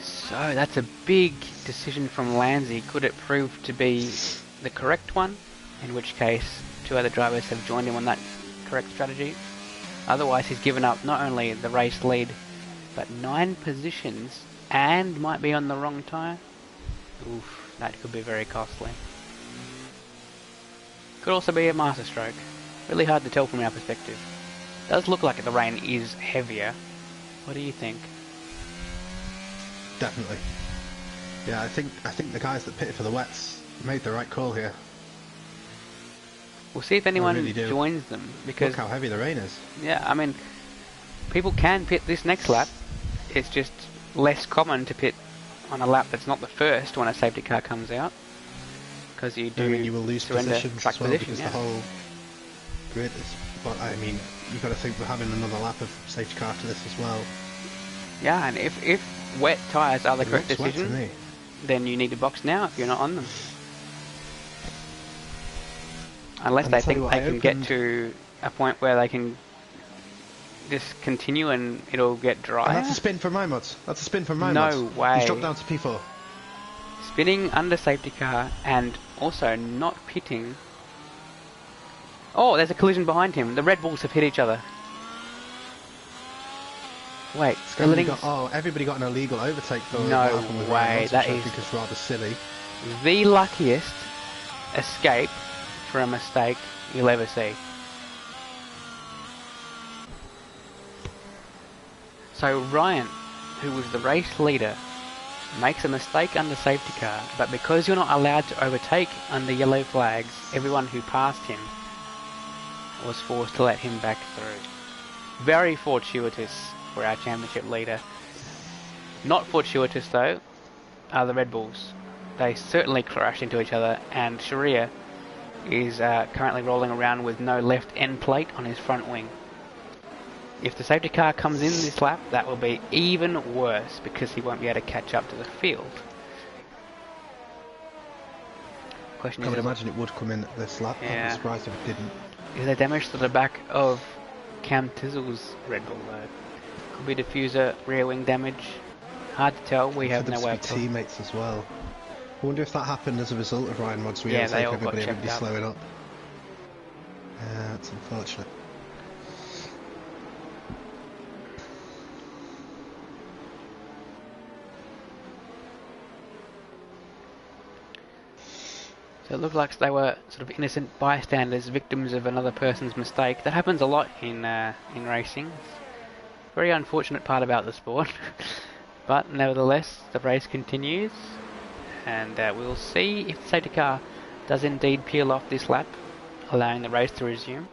S1: So that's a big decision from Lanzi. Could it prove to be the correct one? In which case, 2 other drivers have joined him on that correct strategy. Otherwise, he's given up not only the race lead, but 9 positions and might be on the wrong tyre. Oof, that could be very costly. Could also be a masterstroke. Really hard to tell from our perspective. Does look like the rain is heavier. What do you think?
S2: Definitely. Yeah, I think the guys that pitted for the wets made the right call here.
S1: We'll see if anyone
S2: really
S1: joins them, because
S2: look how heavy the rain is.
S1: Yeah, I mean, people can pit this next lap. It's just less common to pit on a lap that's not the first when a safety car comes out, because you do
S2: you will lose positions
S1: track
S2: as well,
S1: position,
S2: because the whole grid is... But I mean, you've got to think we're having another lap of safety car after this as well.
S1: Yeah, and if wet tyres are the correct decision, then you need to box now if you're not on them. Unless they think they can get to a point where they can just continue and it'll get dry.
S2: And that's a spin from my mods. That's a spin from my mods.
S1: No way.
S2: He's dropped down to P4.
S1: Spinning under safety car and also not pitting. Oh, there's a collision behind him. The Red Bulls have hit each other. Wait,
S2: everybody got an illegal overtake for
S1: no way. That is
S2: because rather silly.
S1: The luckiest escape for a mistake you'll ever see. So Ryan, who was the race leader, makes a mistake under safety car, but because you're not allowed to overtake under yellow flags, everyone who passed him was forced to let him back through. Very fortuitous for our championship leader. Not fortuitous though are the Red Bulls. They certainly crashed into each other, and Sharia is currently rolling around with no left end plate on his front wing. If the safety car comes in this lap, that will be even worse because he won't be able to catch up to the field.
S2: I would imagine it would come in this lap.
S1: Yeah.
S2: I'd be surprised if it didn't.
S1: Is there damage to the back of Cam Tizzle's Red Bull though? Could be diffuser, rear wing damage. Hard to tell, we have no way of
S2: teammates as well. I wonder if that happened as a result of Ryan Mods.
S1: Yeah, they all got checked out.
S2: Slowing up. Yeah, that's unfortunate.
S1: So it looked like they were sort of innocent bystanders, victims of another person's mistake. That happens a lot in racing. It's a very unfortunate part about the sport. But nevertheless, the race continues, and we'll see if the safety car does indeed peel off this lap, allowing the race to resume.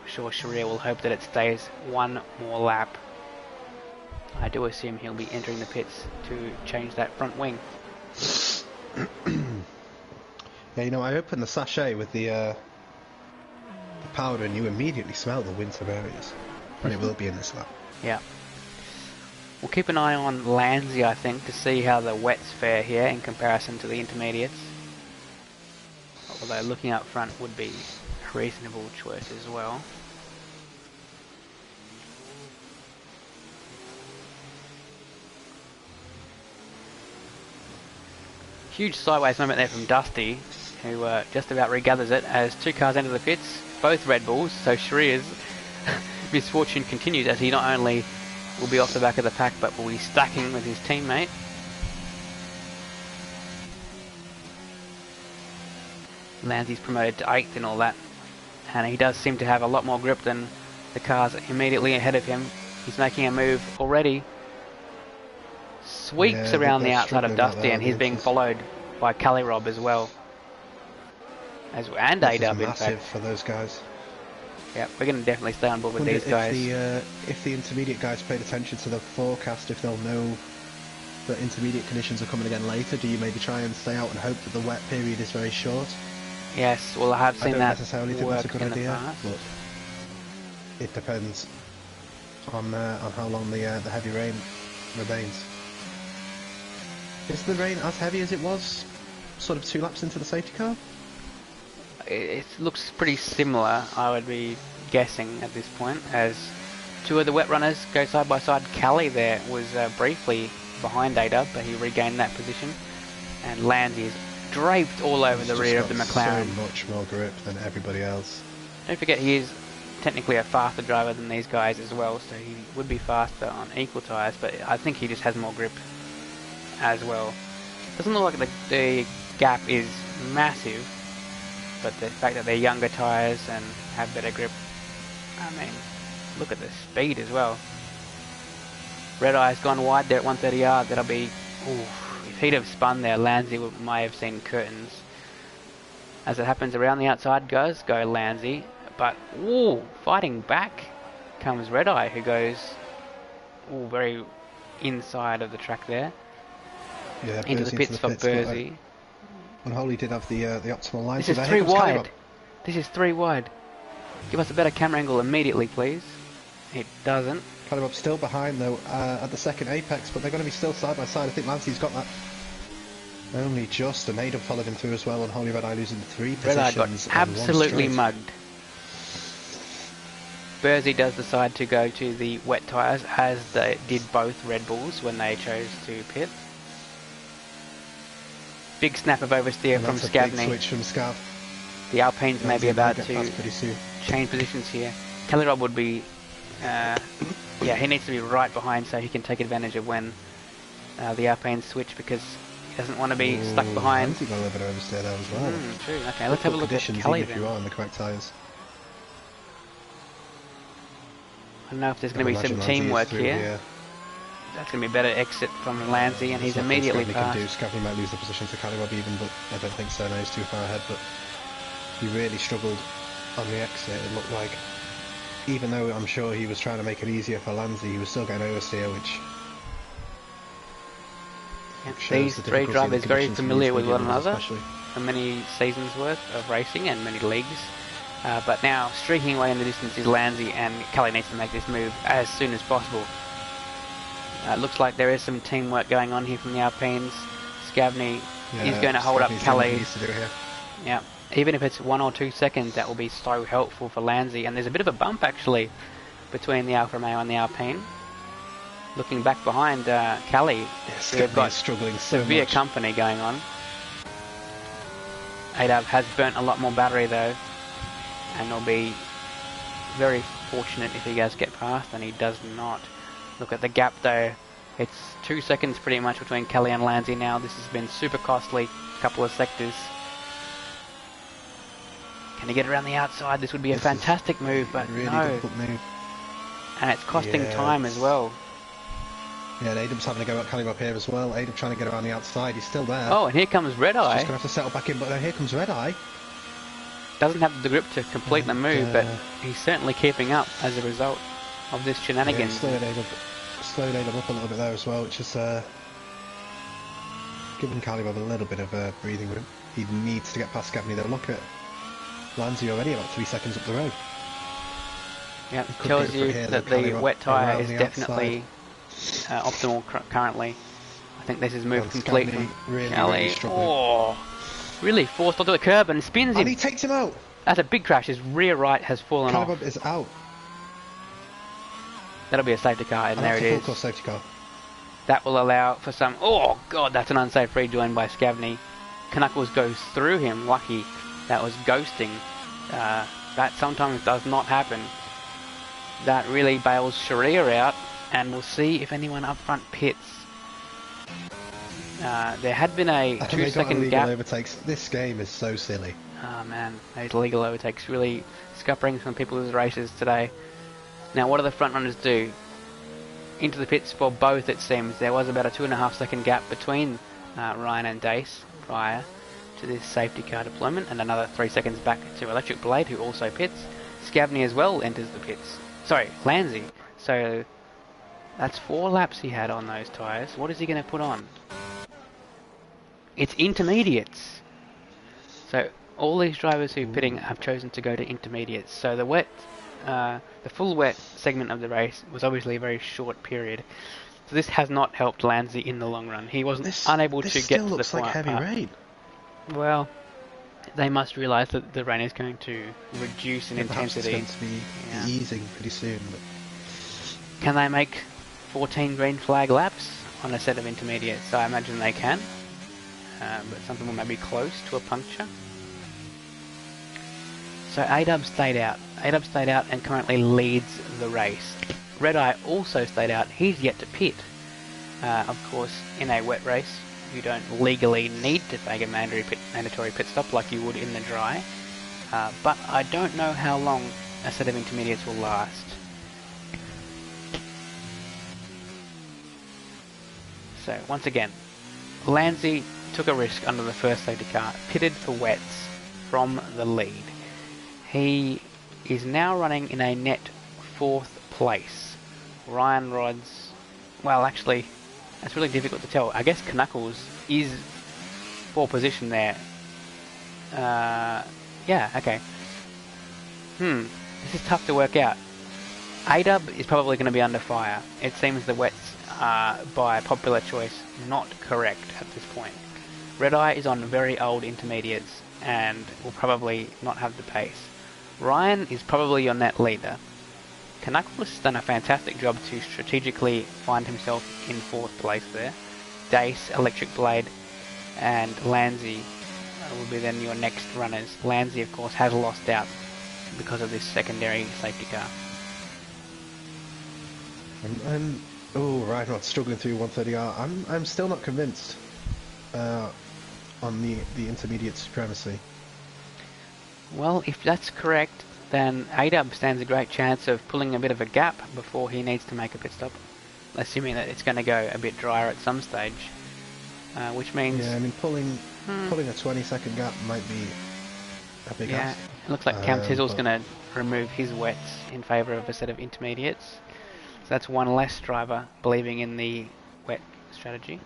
S1: I'm sure Sharia will hope that it stays one more lap. I do assume he'll be entering the pits to change that front wing.
S2: Yeah, you know, I opened the sachet with the powder and you immediately smell the winter berries. And it will be in this lap.
S1: Yeah. We'll keep an eye on Lanzi, I think, to see how the wets fare here in comparison to the intermediates. Although looking up front would be a reasonable choice as well. Huge sideways moment there from Dusty. who just about regathers it as two cars enter the pits, both Red Bulls, so Shrier's misfortune continues as he not only will be off the back of the pack but will be stacking with his teammate. Lanzy's promoted to 8th and all that, and he does seem to have a lot more grip than the cars immediately ahead of him. He's making a move already, sweeps around the outside of Dusty, and he's being followed by Calirob as well, and A-Dub in fact.
S2: For those guys.
S1: Yeah, we're going to definitely stay on board with these guys.
S2: If the intermediate guys paid attention to the forecast, if they'll know that intermediate conditions are coming again later, do you maybe try and stay out and hope that the wet period is very short?
S1: Yes, well I have seen that
S2: necessarily think
S1: work
S2: that's a good
S1: in
S2: idea,
S1: the past.
S2: but it depends on how long the heavy rain remains. Is the rain as heavy as it was sort of 2 laps into the safety car?
S1: It looks pretty similar, I would be guessing at this point, as two of the wet runners go side by side. Callie there was briefly behind A-Dub, but he regained that position, and Lanzy is draped all over the rear of the McLaren.
S2: So much more grip than everybody else.
S1: Don't forget he is technically a faster driver than these guys as well, so he would be faster on equal tyres, but I think he just has more grip as well. Doesn't look like the gap is massive, but the fact that they're younger tyres and have better grip, I mean, look at the speed as well. Red Eye's gone wide there at 130R, that'll be, ooh, if he'd have spun there, Lanzy may have seen curtains. As it happens around the outside go Lanzy, but ooh, fighting back comes Red Eye, who goes ooh, very inside of the track there.
S2: Yeah,
S1: into the pits for Bursey.
S2: Unholy did have the optimal line.
S1: This is 3 wide. This is 3 wide. Give us a better camera angle immediately, please. It doesn't.
S2: Calibob's still behind though at the second apex, but they're going to be still side by side. I think Lancy's got that. Only just, and A-Dub followed him through as well. Unholy Red Eye losing 3 positions.
S1: Red Eye got absolutely mugged. Bursey does decide to go to the wet tyres, as they did both Red Bulls when they chose to pit. Big snap of oversteer from Scavney.
S2: Big switch from Scav.
S1: The Alpines may be about to change positions here. Calirob would be, yeah, he needs to be right behind so he can take advantage of when the Alpines switch, because he doesn't want to be stuck behind.
S2: I think got a little bit of oversteer there as well.
S1: True. Okay, let's have a look at Kelly then.
S2: If you are on the correct tyres.
S1: I don't know if there's going to be some teamwork here. That's going to be a better exit from Lanzy, and he's immediately past.
S2: Scavney might lose the position to Calirob even, but I don't think so. No, he's too far ahead. But he really struggled on the exit. It looked like, even though I'm sure he was trying to make it easier for Lanzy, he was still getting oversteer, which.
S1: These 3 drivers very familiar with one another for many seasons worth of racing and many leagues. But now streaking away in the distance is Lanzy, and Kelly needs to make this move as soon as possible. It looks like there is some teamwork going on here from the Alpines. Scavney is going to hold up Kelly. Yeah, even if it's 1 or 2 seconds, that will be so helpful for Lanzy. And there's a bit of a bump actually between the Alfa Romeo and the Alpine. Looking back behind Kelly, we've got
S2: struggling
S1: severe company going on. A-Dub has burnt a lot more battery though, and will be very fortunate if he does get past, and he does not. Look at the gap though, it's 2 seconds pretty much between Kelly and Lanzy now. This has been super costly, couple of sectors. Can he get around the outside? This would be a fantastic move, but
S2: really
S1: no.
S2: difficult move.
S1: And it's costing time as well.
S2: Yeah, and A-Dub's having to go at Calirob here as well. A-Dub trying to get around the outside, he's still there.
S1: Oh, and here comes Red Eye.
S2: He's just going to have to settle back in, but here comes Red Eye.
S1: Doesn't have the grip to complete the move, but he's certainly keeping up as a result of this shenanigans.
S2: Yeah, slowed A-Dub up a little bit there as well, which is giving Calirob a little bit of breathing room. He needs to get past Scavney though. Look at Lanzy already about 3 seconds up the road.
S1: Yeah, tells you that the wet tyre is definitely optimal currently. I think this is move complete from Kelly. Really forced onto the curb and spins him.
S2: And he takes him out.
S1: That's a big crash. His rear right has fallen off.
S2: Calirob is out.
S1: That'll be a safety car, and there it is.
S2: Full course safety car.
S1: That will allow for some. Oh god, that's an unsafe rejoin by Scavney. Knuckles goes through him. Lucky that was ghosting. That sometimes does not happen. That really bails Sharia out, and we'll see if anyone up front pits. There had been a 2-second gap.
S2: Overtakes. This game is so silly.
S1: Oh man, those legal overtakes really scuppering some people's races today. Now what do the front runners do? Into the pits for both, it seems. There was about a 2.5-second gap between Ryan and Dace prior to this safety car deployment, and another 3 seconds back to Electric Blade, who also pits. Scavney as well enters the pits. Sorry, Lanzi. So that's 4 laps he had on those tyres. What is he going to put on? It's intermediates. So all these drivers who are pitting have chosen to go to intermediates. So the full wet segment of the race was obviously a very short period. So this has not helped Lanzi in the long run. He wasn't unable to get to the
S2: This still looks like heavy rain.
S1: Well, they must realise that the rain is going to reduce in intensity.
S2: It's going to be easing pretty soon. But...
S1: Can they make 14 green flag laps on a set of intermediates? So I imagine they can. But some people may be close to a puncture. So A-Dub stayed out. A-Dub stayed out and currently leads the race. Red Eye also stayed out. He's yet to pit. Of course, in a wet race, you don't legally need to make a mandatory pit stop like you would in the dry. But I don't know how long a set of intermediates will last. So, once again, Lanzi took a risk under the first safety car, pitted for wets from the lead. He is now running in a net 4th place. Ryan Rods, well actually, that's really difficult to tell. I guess Knuckles is for position there. Yeah, okay. This is tough to work out. A-Dub is probably going to be under fire. It seems the wets are, by popular choice, not correct at this point. Red Eye is on very old intermediates and will probably not have the pace. Ryan is probably your net leader. Knuckles has done a fantastic job to strategically find himself in 4th place there. Dace, Electric Blade, and Lanzi will be then your next runners. Lanzi, of course, has lost out because of this secondary safety car.
S2: Right, not struggling through 130R. I'm still not convinced on the intermediate supremacy.
S1: Well, if that's correct, then A-Dub stands a great chance of pulling a bit of a gap before he needs to make a pit stop, assuming that it's going to go a bit drier at some stage, which means...
S2: Yeah, I mean, pulling a 20-second gap might be a big ask.
S1: It looks like Cam Tizzle's going to remove his wets in favour of a set of intermediates. So that's one less driver believing in the wet strategy.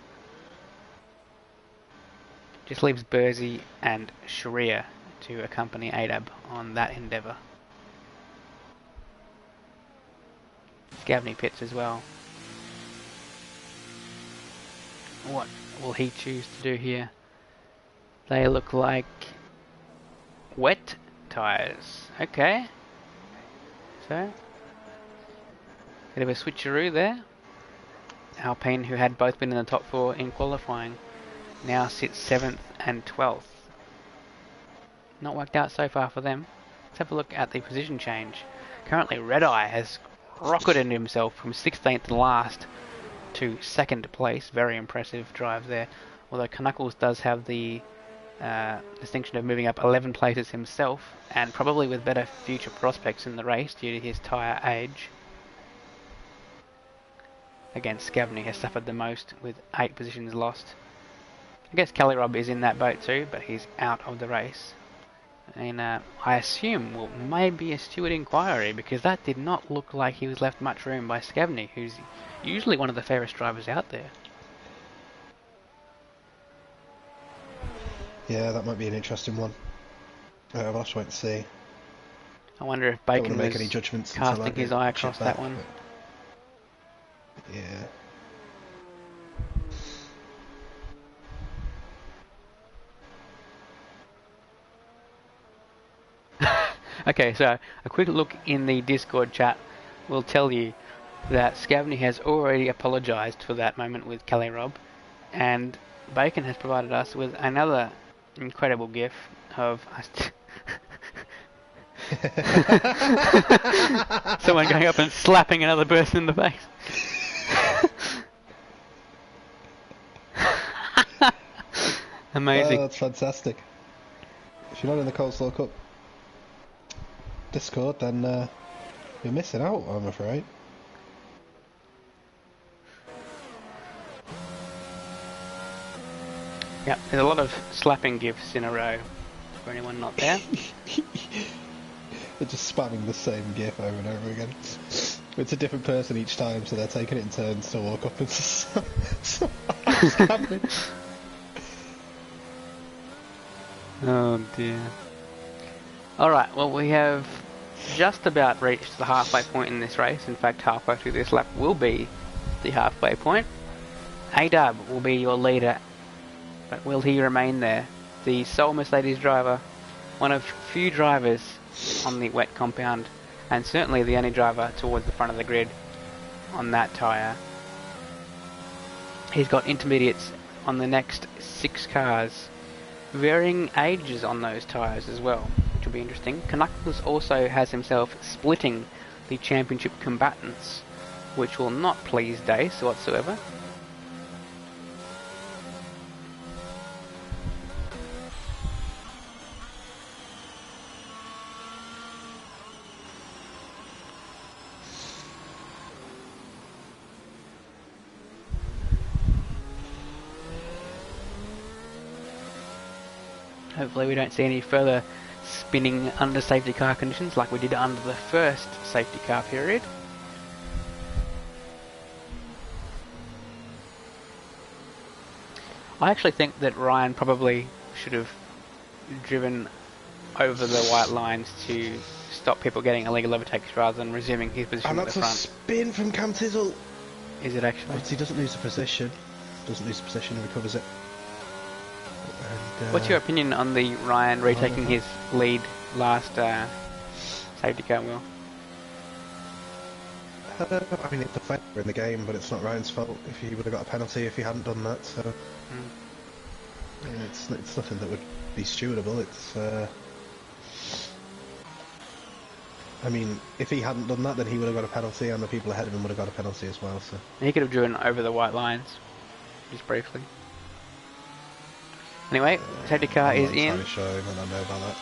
S1: Just leaves Bursey and Sharia to accompany A-Dub on that endeavour. Scavney pits as well. What will he choose to do here? They look like wet tyres. Okay. So, bit of a switcheroo there. Alpine, who had both been in the top 4 in qualifying, now sits 7th and 12th. Not worked out so far for them. Let's have a look at the position change. Currently, Red Eye has rocketed himself from 16th last to 2nd place. Very impressive drive there. Although Knuckles does have the distinction of moving up 11 places himself, and probably with better future prospects in the race due to his tyre age. Again, Scavney has suffered the most with 8 positions lost. I guess Kelly Robb is in that boat too, but he's out of the race. And I assume, well, maybe a steward inquiry, because that did not look like he was left much room by Scavney, who's usually one of the fairest drivers out there.
S2: Yeah, that might be an interesting one. We'll have to wait and see.
S1: I wonder if Bacon
S2: make
S1: was
S2: any judgments
S1: casting his eye across that one.
S2: Yeah.
S1: Okay, so a quick look in the Discord chat will tell you that Scavney has already apologised for that moment with Kelly Robb, and Bacon has provided us with another incredible gif of us someone going up and slapping another person in the face. Amazing.
S2: Oh, that's fantastic. If you're not in the Coleslaw Cup Discord, then you're missing out, I'm afraid.
S1: Yep, there's a lot of slapping gifs in a row for anyone not there.
S2: They're just spamming the same gif over and over again. It's a different person each time, so they're taking it in turns to walk up and slap it.
S1: Oh dear. Alright, well we have just about reached the halfway point in this race. In fact, halfway through this lap will be the halfway point. A-Dub will be your leader, but will he remain there? The sole Mercedes driver, one of few drivers on the wet compound, and certainly the only driver towards the front of the grid on that tyre. He's got intermediates on the next 6 cars, varying ages on those tyres as well, which will be interesting. Knuckles also has himself splitting the championship combatants, which will not please Dace whatsoever. Hopefully we don't see any further spinning under safety car conditions like we did under the first safety car period. I actually think that Ryan probably should have driven over the white lines to stop people getting illegal overtakes rather than resuming his position at the front.
S2: And that's a spin from Cam Tizzle.
S1: Is it actually?
S2: But he doesn't lose the position. Doesn't lose the position and recovers it. And,
S1: what's your opinion on the Ryan retaking his lead last safety car wheel?
S2: I mean, it's a factor in the game, but it's not Ryan's fault if he would have got a penalty if he hadn't done that. So I mean, it's nothing that would be stewardable. It's I mean, if he hadn't done that, then he would have got a penalty, and the people ahead of him would have got a penalty as well. So
S1: he could have driven over the white lines, just briefly. Anyway, safety car is in.
S2: Sure, I don't know about that.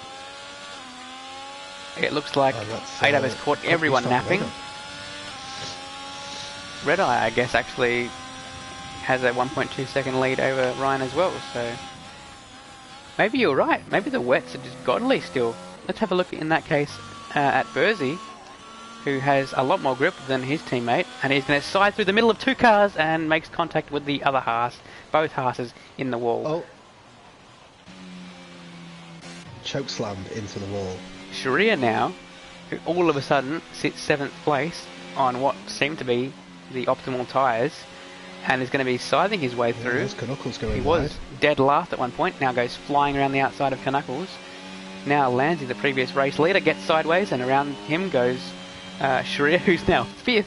S1: It looks like A-Dub has caught everyone napping. Red Eye, I guess, actually has a 1.2 second lead over Ryan as well, so maybe you're right. Maybe the wets are just godly still. Let's have a look in that case at Burzy, who has a lot more grip than his teammate, and he's going to side through the middle of 2 cars and makes contact with the other Haas, both Haases in the wall.
S2: Oh. Choke slammed into the wall.
S1: Sharia now, who all of a sudden sits 7th place on what seemed to be the optimal tyres, and is going to be scything his way through. He was dead last at one point, now goes flying around the outside of Knuckles. Now Lanzi, the previous race leader, gets sideways, and around him goes Sharia, who's now 5th.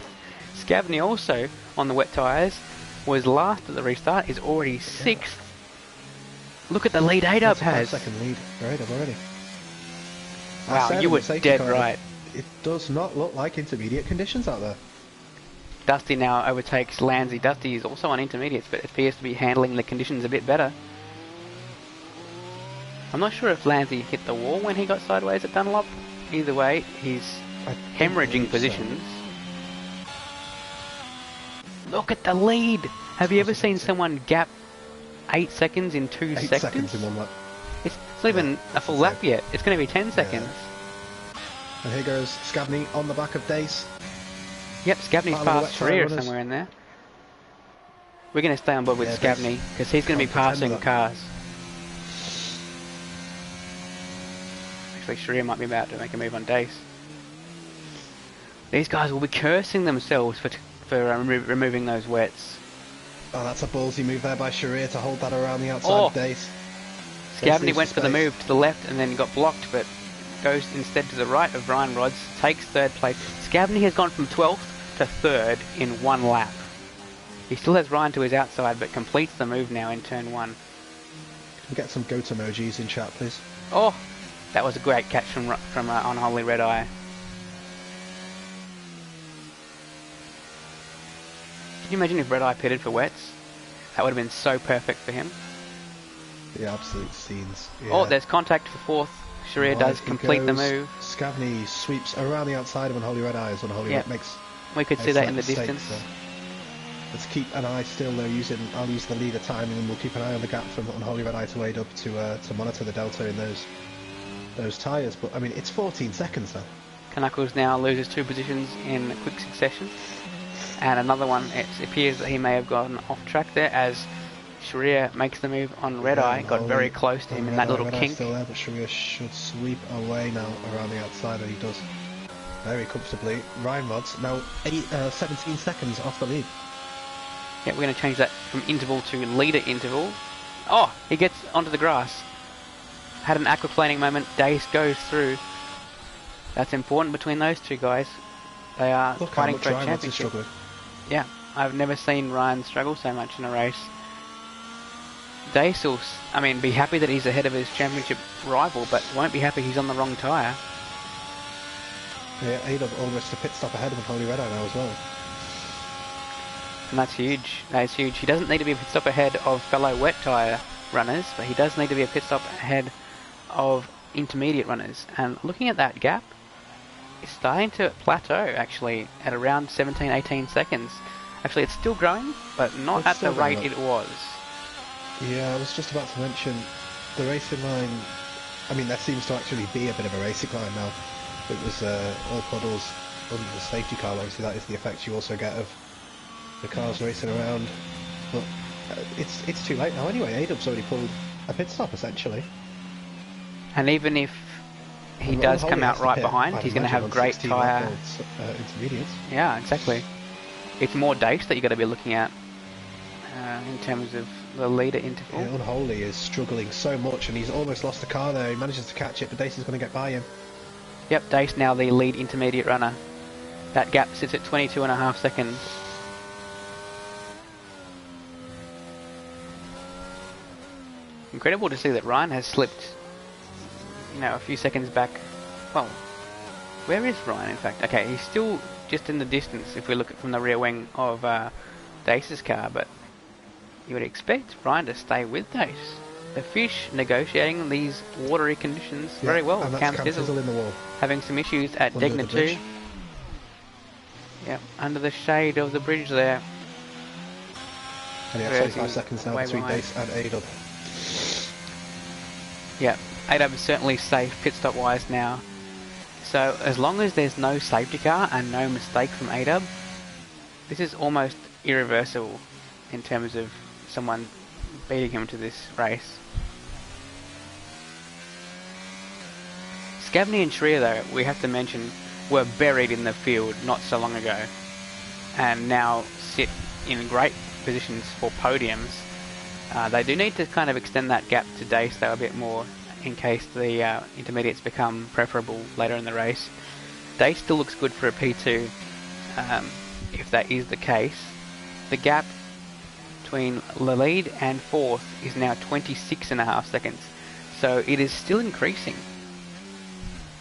S1: Scavney also, on the wet tyres, was last at the restart, is already 6th. Look at the lead A-Dub has.
S2: Second lead for A-Dub already.
S1: Wow, you were dead right.
S2: It does not look like intermediate conditions out there.
S1: Dusty now overtakes Lanzi. Dusty is also on intermediates, but appears to be handling the conditions a bit better. I'm not sure if Lanzi hit the wall when he got sideways at Dunlop. Either way, he's hemorrhaging positions. So. Look at the lead! Have you ever seen someone gap 8 seconds in 2 seconds?
S2: 8 seconds in 1 lap.
S1: It's not even a full lap yet. It's going to be 10 seconds.
S2: And here goes Scavney on the back of Dace.
S1: Yep, Scavney's past Sharia somewhere in there. We're going to stay on board with Scavney, because he's going to be passing cars. Actually, Sharia might be about to make a move on Dace. These guys will be cursing themselves for removing those wets.
S2: Oh, that's a ballsy move there by Sharia to hold that around the outside of Dace.
S1: Scavney went for the move to the left and then got blocked, but goes instead to the right of Ryan Rods, takes 3rd place. Scavney has gone from 12th to 3rd in 1 lap. He still has Ryan to his outside, but completes the move now in turn 1.
S2: we get some goat emojis in chat, please?
S1: Oh, that was a great catch from Unholy Red Eye. Can you imagine if Red Eye pitted for wets? That would have been so perfect for him.
S2: The absolute scenes. Yeah.
S1: Oh, there's contact for fourth. Sharia does complete the move.
S2: Scavney sweeps around the outside of Unholy Red Eye as Unholy Red makes.
S1: We could see that in the distance.
S2: So let's keep an eye still though. I'll use the leader timing, and we'll keep an eye on the gap from Unholy Red Eye to aid up to monitor the delta in those tyres. But I mean, it's 14 seconds now.
S1: Knuckles now loses 2 positions in quick succession, and another one. It appears that he may have gone off track there as Sharia makes the move on Red Eye. Got very close to him in that little kink.
S2: Still there, but Sharia should sweep away now around the outside, and he does very comfortably. Ryan Rods now 17 seconds off the lead.
S1: Yeah, we're going to change that from interval to leader interval. Oh, he gets onto the grass. Had an aquaplaning moment. Dace goes through. That's important between those two guys. They are fighting for a championship. Yeah, I've never seen Ryan struggle so much in a race. Dace will, be happy that he's ahead of his championship rival, but won't be happy he's on the wrong tyre.
S2: Yeah, Adolf almost a pit stop ahead of Holy Red Eye now as well.
S1: And that's huge. That is huge. He doesn't need to be a pit stop ahead of fellow wet tyre runners, but he does need to be a pit stop ahead of intermediate runners. And looking at that gap, it's starting to plateau actually at around 17-18 seconds. Actually, it's still growing, but not at the rate it was.
S2: Yeah, I was just about to mention the racing line. There seems to actually be a bit of a racing line now. It was all puddles under the safety car. Obviously, that is the effect you also get of the cars racing around. But it's too late now anyway. A-Dub's already pulled a pit stop essentially.
S1: And even if he does come out right behind, he's going to have great tyre.
S2: Intermediates.
S1: Yeah, exactly. It's more Dace that you've got to be looking at in terms of the leader interval.
S2: Yeah, Unholy is struggling so much, and he's almost lost the car there. He manages to catch it, but Dace is going to get by him.
S1: Yep, Dace now the lead intermediate runner. That gap sits at 22.5 seconds. Incredible to see that Ryan has slipped, a few seconds back. Well, where is Ryan in fact? Okay, he's still just in the distance if we look at from the rear wing of Dace's car, but you would expect Ryan to stay with Dace. The fish negotiating these watery conditions very well.
S2: And that's Cam Sizzle in the wall.
S1: Having some issues at Degna 2. Yep, under the shade of the bridge there.
S2: And he has 25 seconds now between Dace and A-Dub.
S1: Yep, A-Dub is certainly safe pit stop wise now. So as long as there's no safety car and no mistake from A-Dub, this is almost irreversible in terms of someone beating him to this race. Scavney and Shreya, though, we have to mention, were buried in the field not so long ago, and now sit in great positions for podiums. They do need to kind of extend that gap to Dace though a bit more, in case the intermediates become preferable later in the race. Dace still looks good for a P2, if that is the case. The gap between the lead and fourth is now 26.5 seconds, so it is still increasing.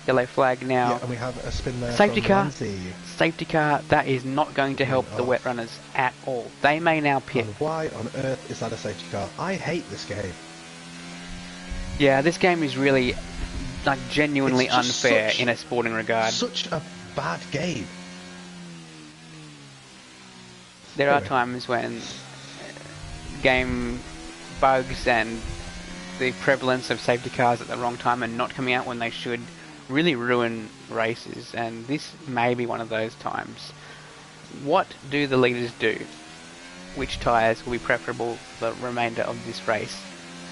S1: Yellow flag now.
S2: Yeah, and we have a spin there.
S1: Safety car.
S2: Ramsey.
S1: Safety car. That is not going to help the wet runners at all. They may now pit.
S2: And why on earth is that a safety car? I hate this game.
S1: Yeah, this game is really, genuinely unfair in a sporting regard.
S2: Such a bad game.
S1: There are times when game bugs and the prevalence of safety cars at the wrong time and not coming out when they should really ruin races, and this may be one of those times. What do the leaders do? Which tyres will be preferable for the remainder of this race?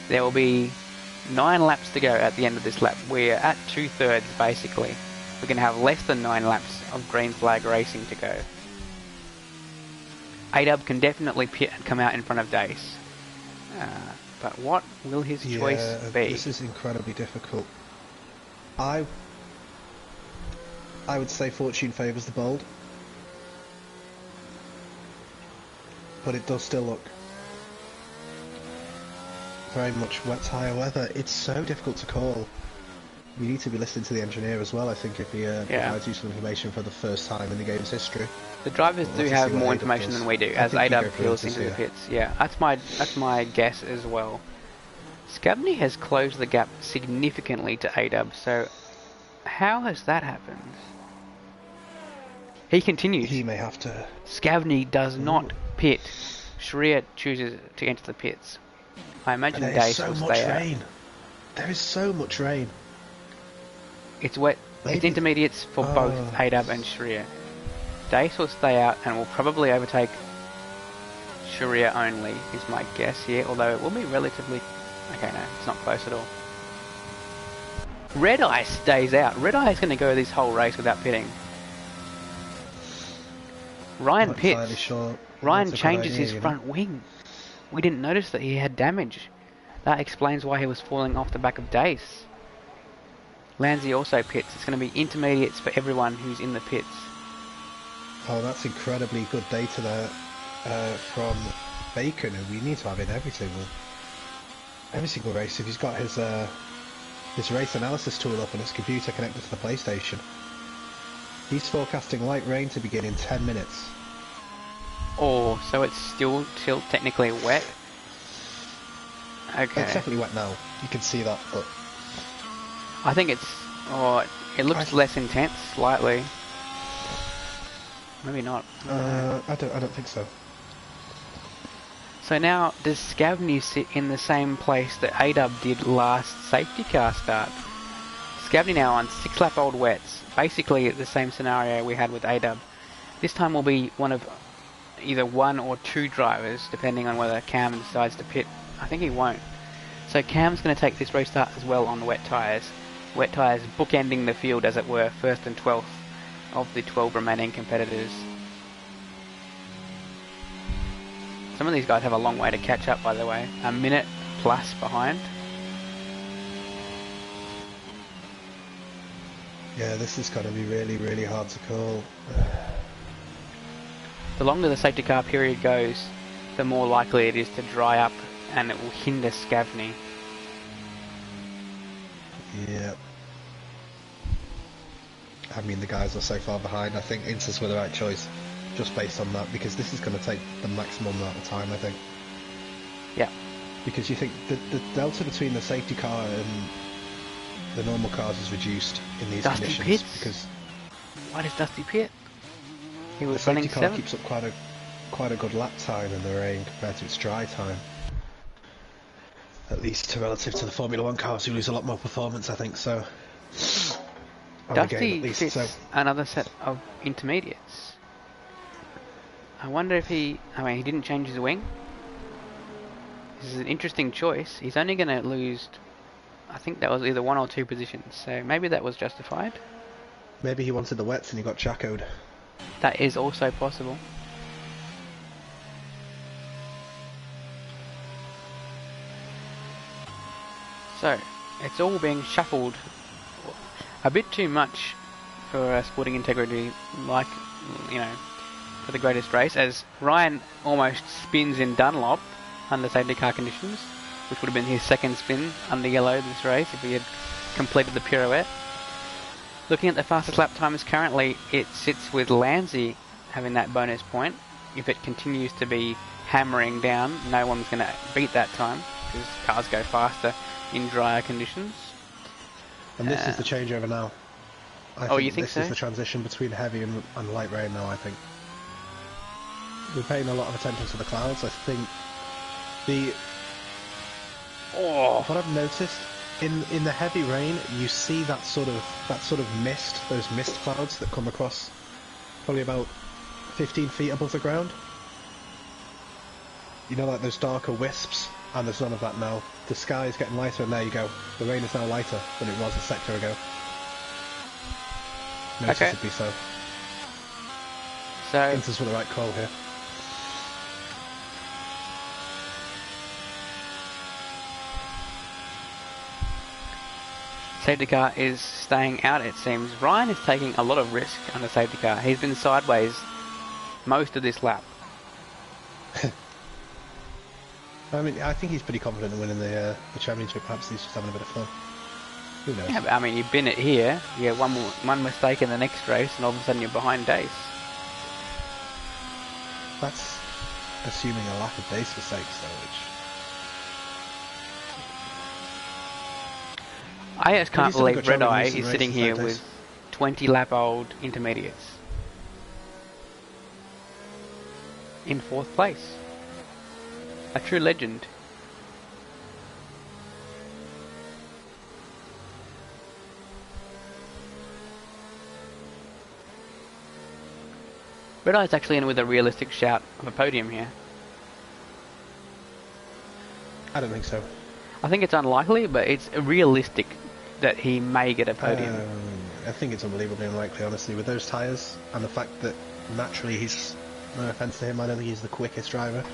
S1: There will be 9 laps to go at the end of this lap. We're at 2/3 basically. We're going to have less than 9 laps of green flag racing to go. A-Dub can definitely pit and come out in front of Dace. But what will his choice be?
S2: This is incredibly difficult. I would say fortune favours the bold, but it does still look very much wet tyre weather. It's so difficult to call. You need to be listening to the engineer as well, I think, if he provides useful information for the first time in the game's history.
S1: The drivers do have more information than we do, as ADAB peels into the pits. Yeah, that's my guess as well. Scavney has closed the gap significantly to ADAB, so how has that happened? He continues.
S2: He may have to...
S1: Scavney does not pit. Sharia chooses to enter the pits. I imagine Dace will stay out.
S2: There is so much rain.
S1: It's wet. Maybe. It's intermediates for both ADAB and Sharia. Dace will stay out and will probably overtake Sharia only, is my guess here, although it will be relatively... Okay, no, it's not close at all. Red Eye stays out. Red Eye is going to go this whole race without pitting. Ryan pits.
S2: Sure.
S1: Ryan changes his front wing. We didn't notice that he had damage. That explains why he was falling off the back of Dace. Lanzi also pits. It's going to be intermediates for everyone who's in the pits.
S2: Oh, that's incredibly good data there from Bacon, and we need to have in every single race. If he's got his race analysis tool up on his computer connected to the PlayStation, he's forecasting light rain to begin in 10 minutes.
S1: Oh, so it's still technically wet? Okay.
S2: It's definitely wet now. You can see that, but...
S1: I think it's... Oh, it looks less intense, slightly. Maybe not.
S2: I don't think so.
S1: So now, does Scavney sit in the same place that ADAB did last safety car start? Scavney now on 6-lap old wets. Basically the same scenario we had with ADAB. This time will be one of either one or two drivers, depending on whether Cam decides to pit. I think he won't. So Cam's going to take this restart as well on wet tyres. Wet tyres bookending the field, as it were, 1st and 12th of the 12 remaining competitors. Some of these guys have a long way to catch up, by the way. A minute plus behind.
S2: Yeah, this is going to be really, really hard to call.
S1: The longer the safety car period goes, the more likely it is to dry up, and it will hinder Scavney.
S2: Yeah. I mean, the guys are so far behind. I think Inters were the right choice, just based on that, because this is going to take the maximum amount of time, I think.
S1: Yeah.
S2: Because you think the delta between the safety car and the normal cars is reduced in these
S1: Dusty
S2: conditions.
S1: Pits?
S2: Because
S1: why does Dusty pit? He was
S2: the
S1: running
S2: safety car
S1: 7th.
S2: keeps up quite a good lap time in the rain compared to its dry time. At least relative to the Formula 1 cars, who lose a lot more performance, I think, so...
S1: Dusty fits another set of intermediates. I wonder if he didn't change his wing. This is an interesting choice. He's only going to lose, I think that was either 1 or 2 positions, so maybe that was justified.
S2: Maybe he wanted the wets and he got jackoed.
S1: That is also possible. So, it's all being shuffled a bit too much for sporting integrity, like, you know, for the greatest race, as Ryan almost spins in Dunlop under safety car conditions, which would have been his second spin under yellow this race if he had completed the pirouette. Looking at the fastest lap times currently, it sits with Lanzi having that bonus point. If it continues to be hammering down, no one's going to beat that time, because cars go faster in drier conditions.
S2: And this is the changeover now.
S1: You think so?
S2: This is the transition between heavy and light rain now, I think. We're paying a lot of attention to the clouds. I think what I've noticed in the heavy rain, you see that sort of mist, those mist clouds that come across probably about 15 feet above the ground. You know, like those darker wisps, and there's none of that now. The sky is getting lighter, and there you go. The rain is now lighter than it was a sector ago. Noticeably so.
S1: So
S2: Inters were the right call here.
S1: safety car is staying out, it seems. Ryan is taking a lot of risk on the safety car. He's been sideways most of this lap.
S2: I mean, I think he's pretty confident in winning the championship. Perhaps he's just having a bit of fun. Who knows?
S1: Yeah, but I mean, you've been it here. You get one mistake in the next race, and all of a sudden you're behind Dace.
S2: That's assuming a lack of Dace mistakes, though, which...
S1: I just can't believe Red Eye is
S2: races
S1: sitting here
S2: like
S1: with 20-lap-old intermediates in 4th place. A true legend. Red Eye's actually in with a realistic shout of a podium here.
S2: I don't think so.
S1: I think it's unlikely, but it's realistic that he may get a podium.
S2: I think it's unbelievably unlikely, honestly, with those tyres and the fact that naturally he's, no offence to him, I don't think he's the quickest driver.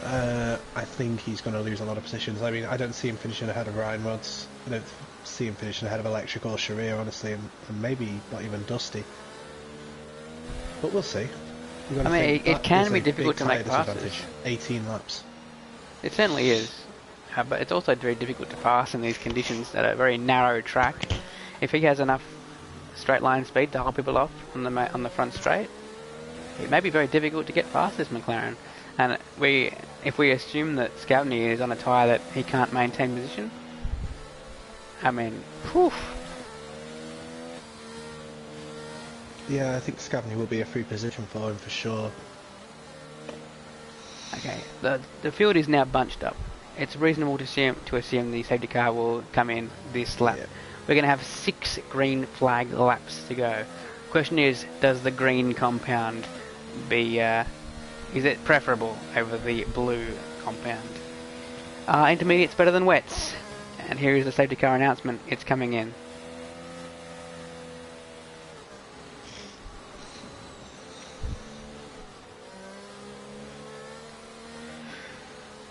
S2: I think he's going to lose a lot of positions. I mean, I don't see him finishing ahead of Ryan Rods. I don't see him finishing ahead of Electric or Sharia, honestly, and maybe not even Dusty. But we'll see.
S1: I mean, it can be difficult to make passes.
S2: 18 laps.
S1: It certainly is. But it's also very difficult to pass in these conditions that are very narrow track. If he has enough straight line speed to hold people off on the front straight, it may be very difficult to get past this McLaren. And if we assume that Scavney is on a tyre that he can't maintain position, I mean, whew.
S2: Yeah, I think Scavney will be a free position for him for sure.
S1: Okay, the field is now bunched up. It's reasonable to assume the safety car will come in this lap. Yeah. We're going to have 6 green flag laps to go. Question is, does the green compound is it preferable over the blue compound? Intermediate's better than wets. And here is the safety car announcement. It's coming in.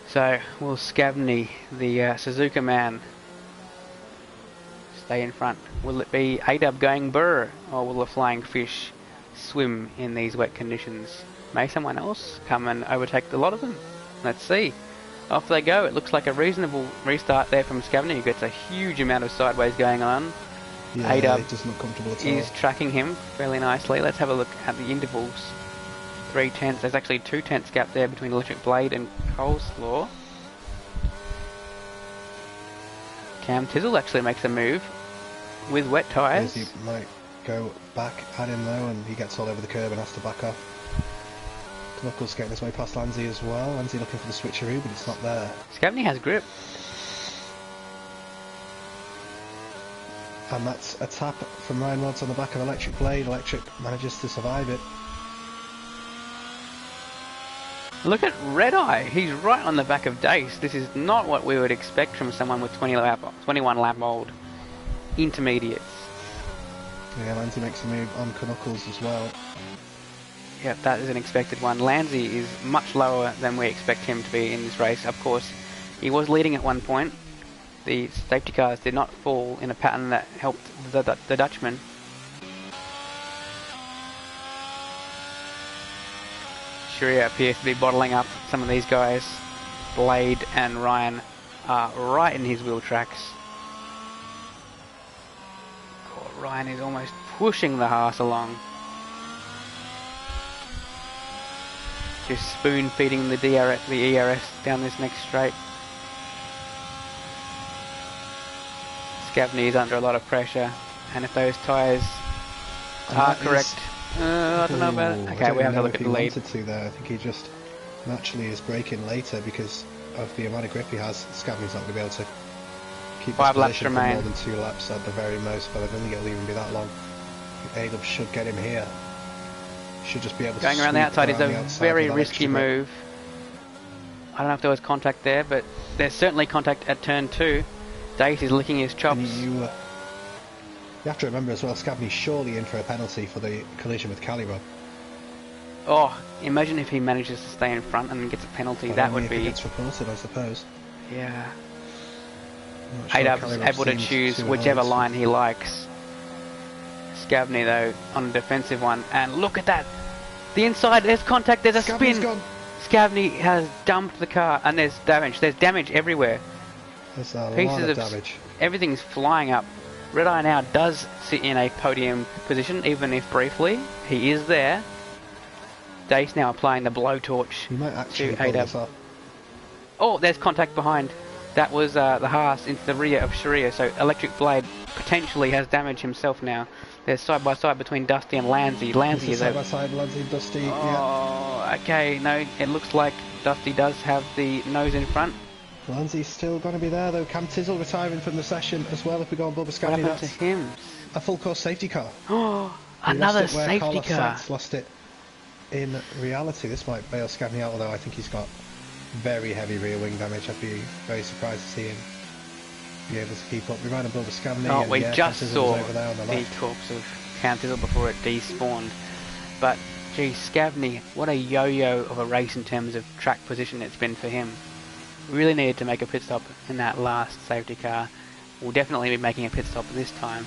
S1: So, will Scavney, the Suzuka man, stay in front? Will it be A-Dub going burr, or will the Flying Fish swim in these wet conditions? May someone else come and overtake the lot of them? Let's see. Off they go. It looks like a reasonable restart there from Scavney, who gets a huge amount of sideways going on.
S2: Yeah,
S1: A-Dub
S2: doesn't look comfortable at all.
S1: is tracking him fairly nicely. Let's have a look at the intervals. 3/10. There's actually 2/10 gap there between Electric Blade and Coleslaw. Cam Tizzle actually makes a move with wet tyres.
S2: He might go back at him though, and he gets all over the curb and has to back off. Knuckles getting his way past Lanzi as well. Lanzi looking for the switcheroo, but it's not there.
S1: Scavney has grip.
S2: And that's a tap from Ryan Rods on the back of Electric Blade. Electric manages to survive it.
S1: Look at Red Eye. He's right on the back of Dace. This is not what we would expect from someone with 21 lap old intermediates.
S2: Yeah, Lanzi makes a move on Knuckles as well.
S1: Yep, that is an expected one. Lanzi is much lower than we expect him to be in this race. Of course, he was leading at one point. The safety cars did not fall in a pattern that helped the Dutchman. Sharia appears to be bottling up some of these guys. Blade and Ryan are right in his wheel tracks. Oh, Ryan is almost pushing the Haas along. Just spoon feeding the ERS down this next straight. Scavney is under a lot of pressure, and if those tyres are correct, I don't know about it. Okay, we have to look at the lead.
S2: I think he just naturally is braking later because of the amount of grip he has. Scavney's not going to be able to keep
S1: 5
S2: this
S1: laps
S2: position
S1: remain.
S2: for more than 2 laps at the very most, but I don't think it'll even be that long. A-Dub should get him here. Should just be able to
S1: going around the outside is a very
S2: with
S1: risky move. I don't know if there was contact there, but there's certainly contact at turn 2. Dace is licking his chops.
S2: You have to remember as well, Scavney's surely in for a penalty for the collision with Caliban.
S1: Oh, imagine if he manages to stay in front and gets a penalty.
S2: Well,
S1: that would be...
S2: It gets reported, I suppose.
S1: Yeah.
S2: Sure
S1: A-Dub's able to choose whichever line he likes. Scavney, though, on a defensive one. And look at that! The inside, there's contact, there's a
S2: Scavney's
S1: spin!
S2: Gone.
S1: Scavney has dumped the car, and there's damage. There's damage everywhere.
S2: There's a
S1: Pieces
S2: lot of
S1: of
S2: damage.
S1: Everything's flying up. Red Eye now does sit in a podium position, even if briefly. He is there. Dace now applying the blowtorch
S2: You might actually
S1: to
S2: pull
S1: ADAB.
S2: this off.
S1: Oh, there's contact behind. That was the Haas into the rear of Sharia, so Electric Blade potentially has damaged himself now. There's side by side between Dusty and Lansy. Lansy is
S2: side by side, Lansy, Dusty.
S1: Oh, okay. No, it looks like Dusty does have the nose in front.
S2: Lansy's still going to be there though. Cam Tizzle retiring from the session as well. If we go on Bubba
S1: What
S2: Scavney,
S1: happened to
S2: that's
S1: him?
S2: a full course safety car.
S1: Oh,
S2: He
S1: another
S2: lost it where
S1: safety
S2: Carlos
S1: car.
S2: Sainz lost it. In reality, this might bail Scavney out, although I think he's got very heavy rear wing damage. I'd be very surprised to see him be able to keep up. We might have Bubba Scavney.
S1: Oh,
S2: and
S1: we
S2: yeah,
S1: just
S2: Cam Tizzle
S1: saw
S2: was over there on the
S1: the
S2: left.
S1: corpse of Cam Tizzle before it despawned. But, gee, Scavney, what a yo-yo of a race in terms of track position it's been for him. Really needed to make a pit stop in that last safety car. We'll definitely be making a pit stop this time.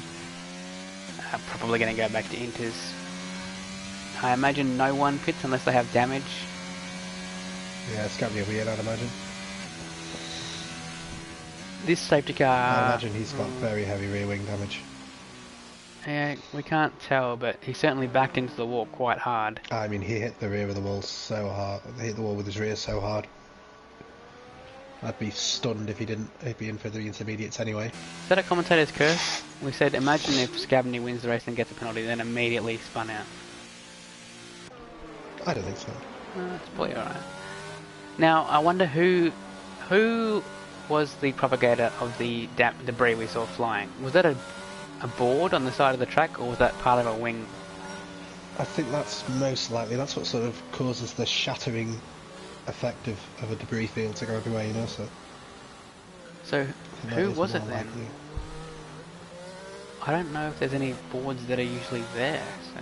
S1: Probably going to go back to Inters. I imagine no one pits unless they have damage.
S2: Yeah, Scavney will be in, I'd imagine.
S1: This safety car...
S2: I imagine he's got very heavy rear wing damage.
S1: Yeah, we can't tell, but he certainly backed into the wall quite hard.
S2: I mean, he hit the rear of the wall so hard. He hit the wall with his rear so hard. I'd be stunned if he didn't. He'd be in for the intermediates anyway.
S1: Is that a commentator's curse? We said, imagine if Scavney wins the race and gets a penalty, then immediately spun out.
S2: I don't think so.
S1: That's probably alright. Now, I wonder who was the propagator of the debris we saw flying? Was that a board on the side of the track, or was that part of a wing?
S2: I think that's most likely. That's what sort of causes the shattering effect of a debris field to go everywhere, you know.
S1: So who was it then?
S2: Likely.
S1: I don't know if there's any boards that are usually there, so...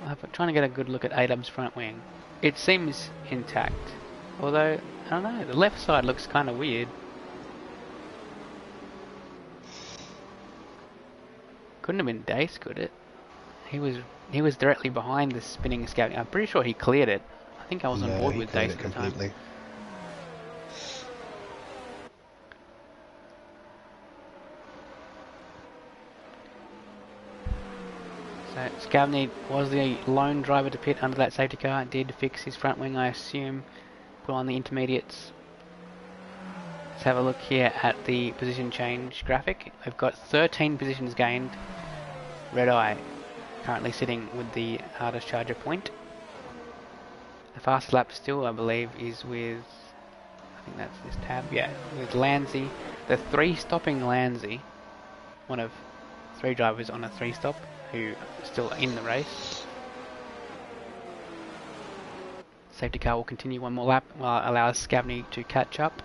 S1: I'm trying to get a good look at ADAB's front wing. It seems intact, although, I don't know, the left side looks kind of weird. Couldn't have been Dace, could it? He was directly behind the spinning scout. I'm pretty sure he cleared it. I think I was on board with Dace at the time. So Scavney was the lone driver to pit under that safety car. Did fix his front wing, I assume. Put on the intermediates. Let's have a look here at the position change graphic. We've got 13 positions gained. Red Eye currently sitting with the hardest charger point. The fastest lap still, I believe, is with... I think that's this tab. Yeah, with Lansy. The 3-stopping Lansy. One of 3 drivers on a 3-stop who are still in the race. Safety car will continue one more lap while it allows Scavney to catch up.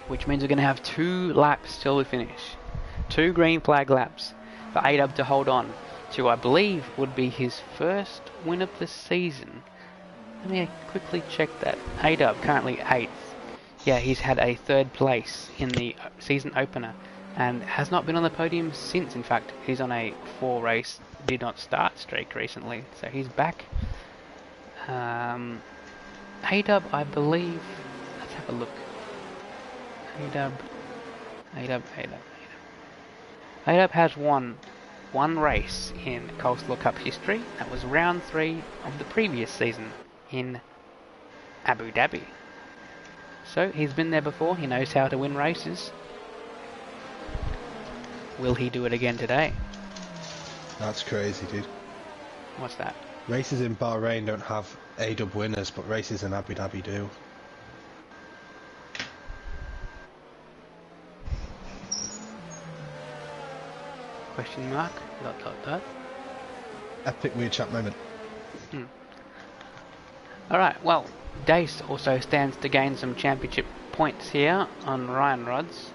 S1: Which means we're going to have 2 laps till we finish. 2 green flag laps for ADAB to hold on to, I believe, would be his first win of the season. Let me quickly check that. ADAB currently 8th. Yeah, he's had a 3rd place in the season opener and has not been on the podium since. In fact, he's on a 4-race did not start streak recently, so he's back. ADAB, I believe. Let's have a look. ADAB has won 1 race in Coleslaw Cup history. That was round 3 of the previous season in Abu Dhabi. So he's been there before, he knows how to win races. Will he do it again today?
S2: That's crazy, dude.
S1: What's that?
S2: Races in Bahrain don't have ADAB winners, but races in Abu Dhabi do.
S1: Question mark, ...
S2: Epic weird chat moment.
S1: Alright, well, Dace also stands to gain some championship points here on Ryan Rods.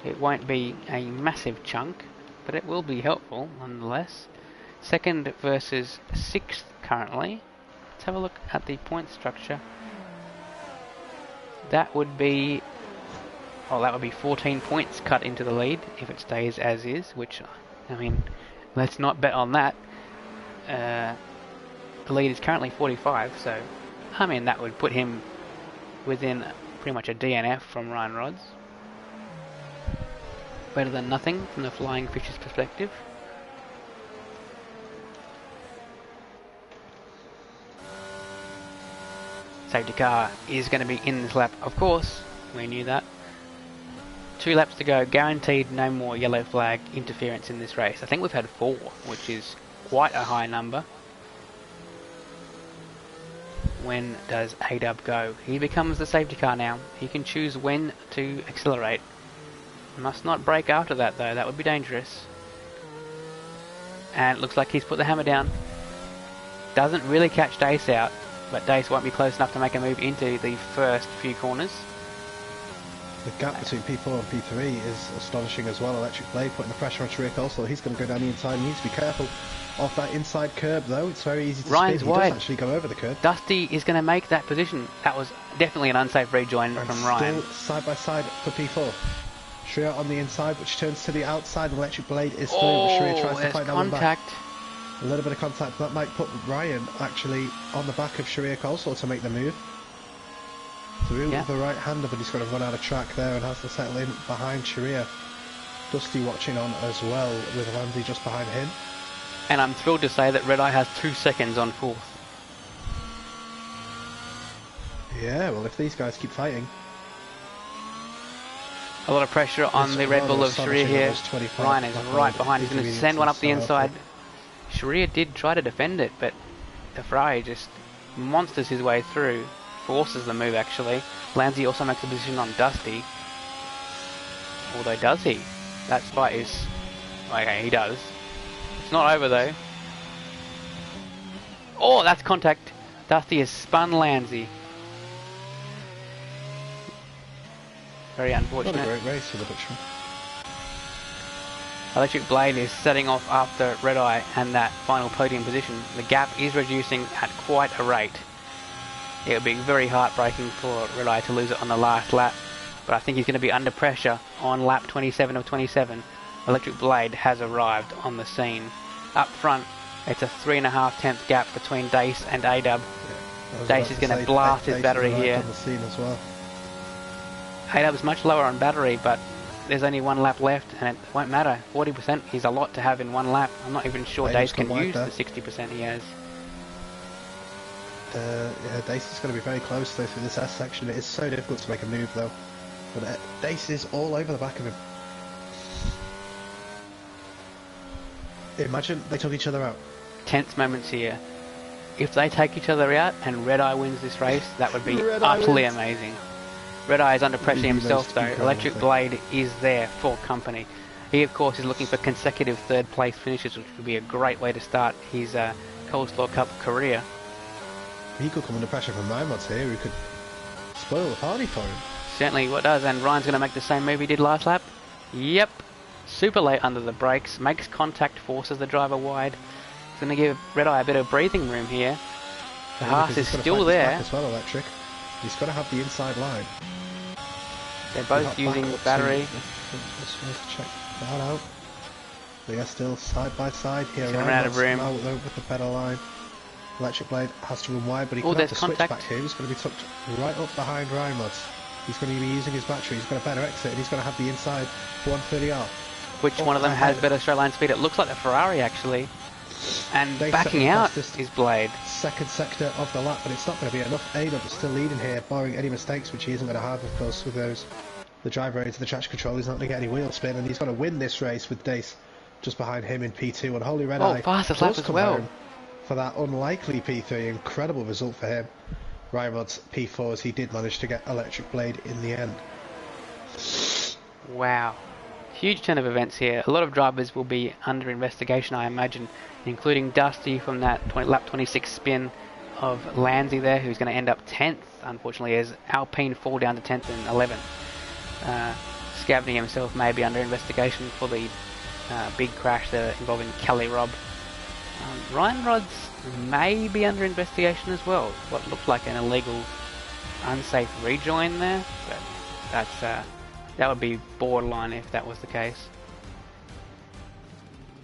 S1: It won't be a massive chunk, but it will be helpful nonetheless. 2nd versus 6th currently. Let's have a look at the point structure. That would be Oh, that would be 14 points cut into the lead if it stays as is, which, I mean, let's not bet on that. The lead is currently 45, so, I mean, that would put him within pretty much a DNF from Ryan Rod's. Better than nothing from the Flying Fish's perspective. Safety car is going to be in this lap, of course, we knew that. 2 laps to go, guaranteed no more yellow flag interference in this race. I think we've had 4, which is quite a high number. When does A-Dub go? He becomes the safety car now. He can choose when to accelerate. Must not brake after that though, that would be dangerous. And it looks like he's put the hammer down. Doesn't really catch Dace out, but Dace won't be close enough to make a move into the first few corners.
S2: The gap between P4 and P3 is astonishing as well. Electric Blade putting the pressure on Sharir Coleslaw. He's going to go down the inside. He needs to be careful of that inside curb though. It's very easy to
S1: Ryan's
S2: spin. He
S1: wide.
S2: does actually go over the curb.
S1: Dusty is going to make that position. That was definitely an unsafe rejoin
S2: And
S1: from Ryan.
S2: still side by side for P4. Sharir on the inside, which turns to the outside. And Electric Blade is through, but Sharir tries to fight that one back.
S1: Contact.
S2: A little bit of contact. That might put Ryan actually on the back of Sharir Coleslaw to make the move. Through the right hander, but he's going to run out of track there and has to settle in behind Sharir. Dusty watching on as well, with Landy just behind him.
S1: And I'm thrilled to say that Red Eye has 2 seconds on 4th.
S2: Yeah, well, if these guys keep fighting.
S1: A lot of pressure on the Red Bull of Sharir here. Ryan is right behind. He's going to send one up the inside. Sharir did try to defend it, but the Ferrari just monsters his way through. Forces the move actually. Lanzi also makes a position on Dusty. Although does he? That spot is... Okay, he does. It's not over though. Oh, that's contact. Dusty has spun Lanzi. Very unfortunate.
S2: What a great race for the Dutchman.
S1: Electric Blade is setting off after Red Eye and that final podium position. The gap is reducing at quite a rate. It would be very heartbreaking for Red Eye to lose it on the last lap, but I think he's going to be under pressure on lap 27 of 27. Electric Blade has arrived on the scene. Up front, it's a 3.5 tenth gap between Dace and A-Dub.
S2: Yeah,
S1: Dace is going to blast his battery here.
S2: On the scene as well.
S1: A-Dub's much lower on battery, but there's only 1 lap left, and it won't matter. 40% is a lot to have in 1 lap. I'm not even sure Dace can use the 60% he has.
S2: Yeah, Dace is going to be very close though through this S section. It is so difficult to make a move though. But Dace is all over the back of him. Imagine they took each other out. Tense
S1: moments here. If they take each other out and Red Eye wins this race, that would be utterly amazing. Red Eye is under pressure himself though. Electric Blade is there for company. He of course is looking for consecutive 3rd place finishes, which would be a great way to start his Coleslaw Cup career.
S2: He could come under pressure from Rymods here, who could spoil the party for him.
S1: Certainly what does, and Ryan's going to make the same move he did last lap. Yep. Super late under the brakes, makes contact, forces the driver wide. It's going to give Red Eye a bit of breathing room here. The Haas is still there.
S2: As well, Electric. He's got to have the inside line.
S1: They're both using battery.
S2: Let's check that out. They are still side by side here.
S1: He's out of room.
S2: Out with the pedal line. Electric Blade has to run wide, but he can have to switch back here. He's going to be tucked right up behind Rymods. He's going to be using his battery. He's got a better exit, and he's going to have the inside 130R.
S1: Which one of them has better straight line speed? It looks like the Ferrari actually. And backing out is Blade.
S2: Second sector of the lap, but it's not going to be enough. A-Dub is still leading here, barring any mistakes, which he isn't going to have, of course, with those. The driver into the traction control. He's not going to get any wheel spin, and he's going to win this race with Dace just behind him in P2. And Holy Red Eye.
S1: Fastest lap as well.
S2: For that unlikely P3, incredible result for him. Ryrod's P4, as he did manage to get Electric Blade in the end.
S1: Wow. Huge turn of events here. A lot of drivers will be under investigation, I imagine, including Dusty from that lap 26 spin of Lanzi there, who's going to end up 10th, unfortunately, as Alpine fall down to 10th and 11th. Scavney himself may be under investigation for the big crash there involving Kelly Robb. Ryan Rods may be under investigation as well. What looked like an illegal, unsafe rejoin there, but that's That would be borderline if that was the case.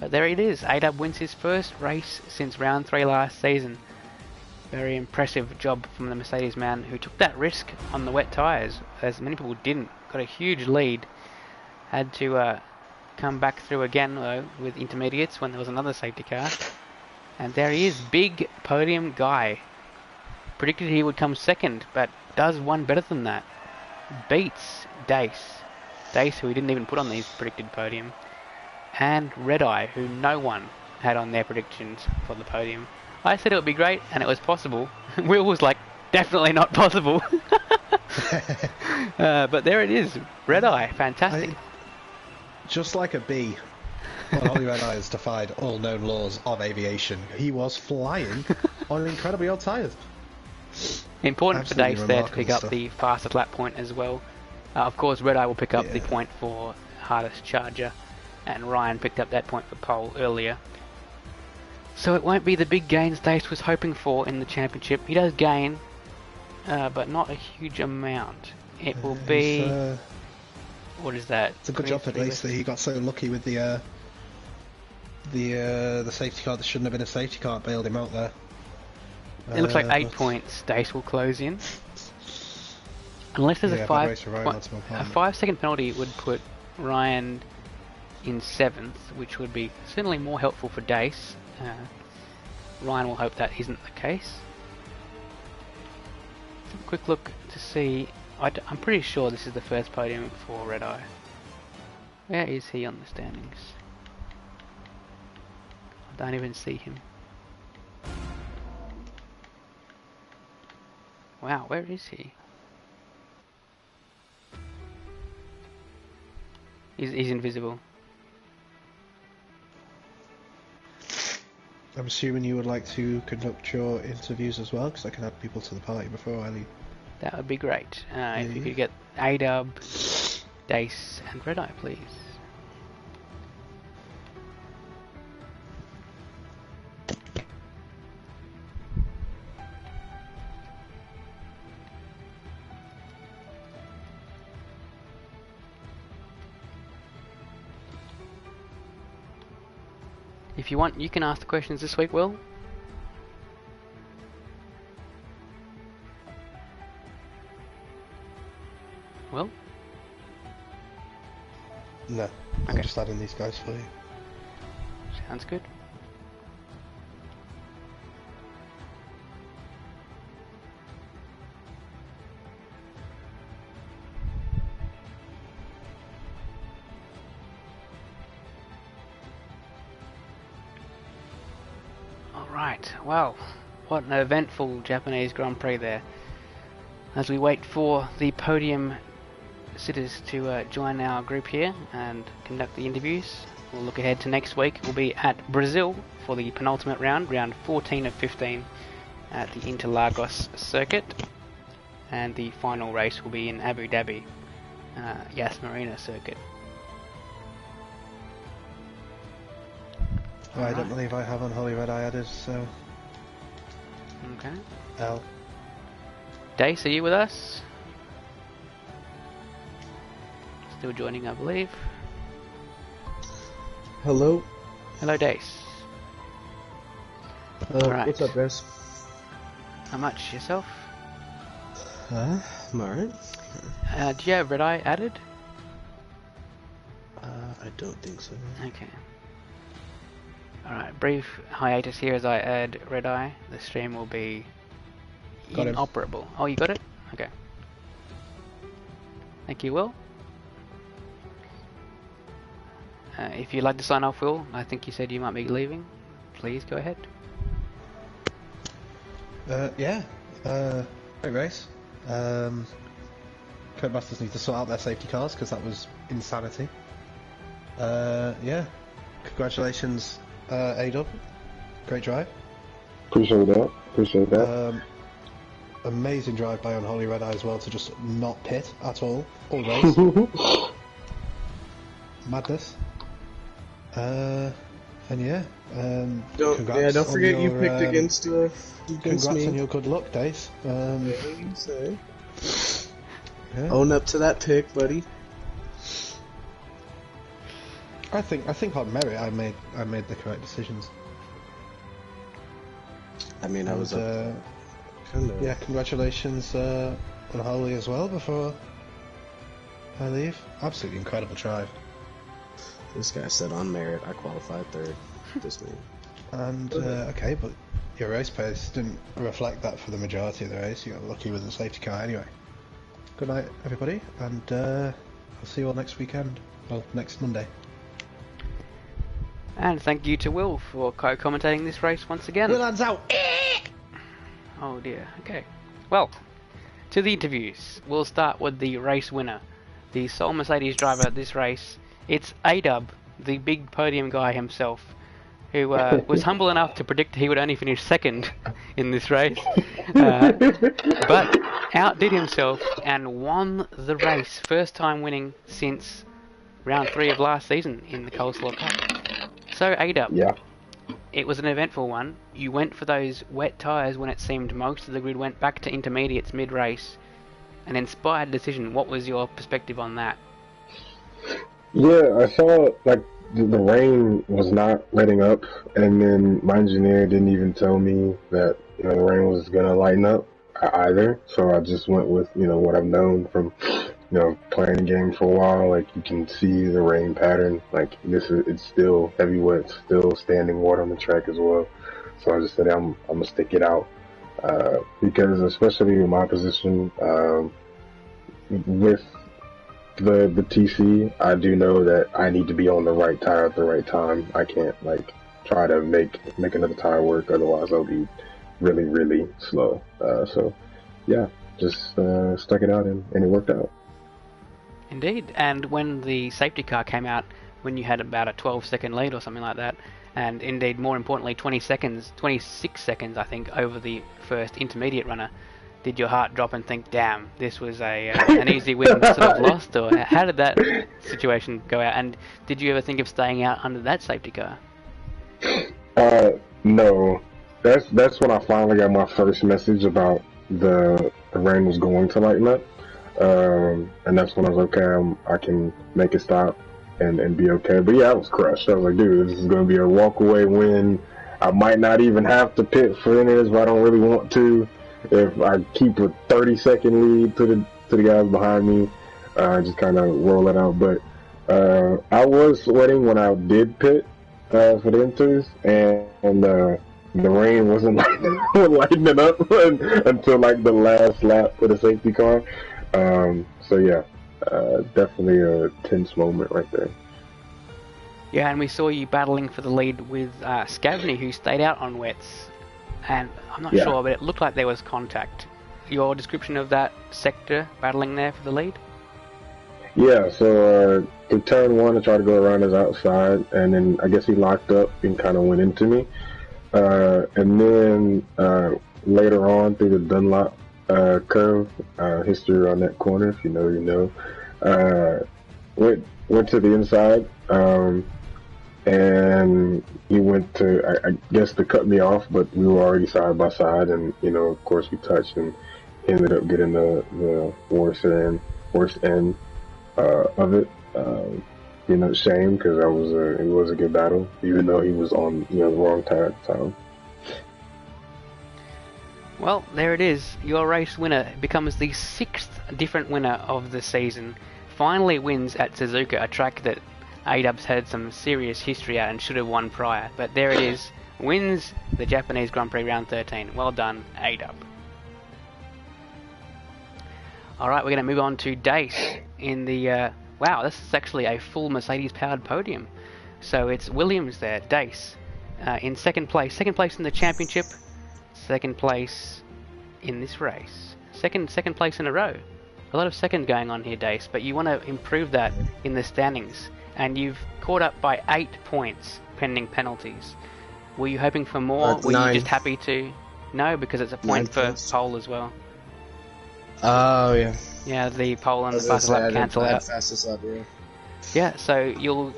S1: But there it is. A-Dub wins his first race since round 3 last season. Very impressive job from the Mercedes man who took that risk on the wet tyres, as many people didn't. Got a huge lead. Had to come back through again though with intermediates when there was another safety car. And there he is, big podium guy. Predicted he would come second, but does one better than that. Beats Dace. Dace, who he didn't even put on these predicted podium. And Red Eye, who no one had on their predictions for the podium. I said it would be great, and it was possible. Will was like, definitely not possible. But there it is. Red Eye, fantastic.
S2: Just like a bee. Well, Ollie Red Eye has defied all known laws of aviation. He was flying on incredibly old tyres.
S1: Important
S2: Absolutely
S1: for Dace there to pick up
S2: stuff.
S1: the fastest lap point as well. Of course, Red Eye will pick up the point for hardest charger, and Ryan picked up that point for pole earlier. So it won't be the big gains Dace was hoping for in the championship. He does gain, but not a huge amount. It will be... what is that?
S2: It's a good job for Dace that he got so lucky with the safety car that shouldn't have been a safety car. It bailed him out there.
S1: It looks like 8 points Dace will close in. Unless there's a 5-second penalty, would put Ryan in 7th, which would be certainly more helpful for Dace. Ryan will hope that isn't the case. Have a quick look to see. I'm pretty sure this is the first podium for Red Eye. Where is he on the standings? I don't even see him. Wow, where is he? He's invisible.
S2: I'm assuming you would like to conduct your interviews as well, because I can add people to the party before I leave.
S1: That would be great. If you could get A-Dub, Dace, and Red Eye, please. If you want, you can ask the questions this week, Will. Will?
S2: No, I'm just adding these guys for you.
S1: Sounds good. Alright, well, what an eventful Japanese Grand Prix there. As we wait for the podium sitters to join our group here and conduct the interviews, we'll look ahead to next week. We'll be at Brazil for the penultimate round, round 14 of 15 at the Interlagos circuit, and the final race will be in Abu Dhabi, Yas Marina circuit.
S2: I don't believe I have Unholy Red Eye added, so...
S1: Okay.
S2: L.
S1: Dace, are you with us? Still joining, I believe.
S3: Hello.
S1: Hello, Dace. Right.
S3: What's up, guys?
S1: How much? Yourself?
S3: I'm alright.
S1: Do you have Red Eye added?
S3: I don't think so.
S1: Okay. Alright, brief hiatus here as I add Red Eye. The stream will be inoperable. Oh, you got it? Okay. Thank you, Will. If you'd like to sign off, Will, I think you said you might be leaving. Please go ahead.
S2: Yeah. Great race. Codemasters need to sort out their safety cars because that was insanity. Yeah. Congratulations, A-Dub. Great drive.
S3: Appreciate that.
S2: Amazing drive by Unholy Red Eye as well to just not pit at all race. Madness. And yeah.
S3: Don't forget you picked against
S2: congrats
S3: me.
S2: on your good luck, Dave.
S3: Own up to that pick, buddy.
S2: I think on merit, I made the correct decisions.
S3: I mean, I was
S2: yeah, congratulations on Holly as well before I leave. Absolutely incredible drive.
S3: This guy said on merit I qualified third this meeting.
S2: And okay, but your race pace didn't reflect that for the majority of the race. You got lucky with the safety car anyway. Good night, everybody, and I'll see you all next weekend. Well, next Monday.
S1: And thank you to Will for co-commentating this race once again.
S2: Willan's out!
S1: Oh dear, okay. Well, to the interviews. We'll start with the race winner. The sole Mercedes driver at this race. It's A-Dub, the big podium guy himself, who was humble enough to predict he would only finish second in this race, but outdid himself and won the race. First time winning since round 3 of last season in the Coleslaw Cup. So A-Dub,
S4: yeah,
S1: it was an eventful one. You went for those wet tyres when it seemed most of the grid went back to intermediates mid-race. An inspired decision. What was your perspective on that?
S4: Yeah, I saw like the rain was not letting up, and then my engineer didn't even tell me that the rain was gonna lighten up either. So I just went with what I've known from playing the game for a while. Like you can see the rain pattern. Like it's still heavy wet, still standing water on the track as well. So I just said I'm gonna stick it out because especially in my position with the TC, I do know that I need to be on the right tire at the right time. I can't try to make another tire work, otherwise I'll be really, really slow. So yeah, just stuck it out and it worked out.
S1: Indeed, and when the safety car came out, when you had about a 12-second lead or something like that, and indeed more importantly 26 seconds I think over the first intermediate runner, did your heart drop and think, damn, this was an easy win sort of lost, or how did that situation go out? And did you ever think of staying out under that safety car?
S4: No. That's when I finally got my first message about the rain was going to lighten up. And that's when I was okay, I can make it stop and be okay. But yeah, I was crushed. I was like, dude, this is going to be a walk-away win. I might not even have to pit for any of this, but I don't really want to. If I keep a 30-second lead to the guys behind me, just kind of roll it out. But I was sweating when I did pit for the inters, and the rain wasn't lightening up until the last lap for the safety car. So yeah, definitely a tense moment right there.
S1: Yeah, and we saw you battling for the lead with Scavney, who stayed out on wets. And I'm not sure, but it looked like there was contact. Your description of that sector battling there for the lead?
S4: Yeah, so the turn 1, I tried to go around his outside, and then I guess he locked up and kind of went into me. And then later on through the Dunlop curve, history on that corner, if you know, you know, went to the inside. And he went to, I guess, to cut me off, but we were already side by side, and of course we touched, and he ended up getting the worst end of it. Shame, because it was a good battle, even though he was on the wrong tire at the time.
S1: Well, there it is. Your race winner becomes the 6th different winner of the season. Finally wins at Suzuka, a track that A-Dub's had some serious history at and should have won prior. But there it is. Wins the Japanese Grand Prix round 13. Well done, A-Dub. Alright, we're going to move on to Dace in the... wow, this is actually a full Mercedes-powered podium. So it's Williams there, Dace, in second place. Second place in the championship. Second place in this race. Second place in a row. A lot of second going on here, Dace, but you want to improve that in the standings. And you've caught up by 8 points pending penalties. Were you hoping for more? Were
S3: 9.
S1: you just happy to... No, because it's a point for pole as well.
S3: Oh, yeah.
S1: Yeah, the pole and the fastest lap cancel out.
S3: Fastest lap, yeah.
S1: Yeah, so you'll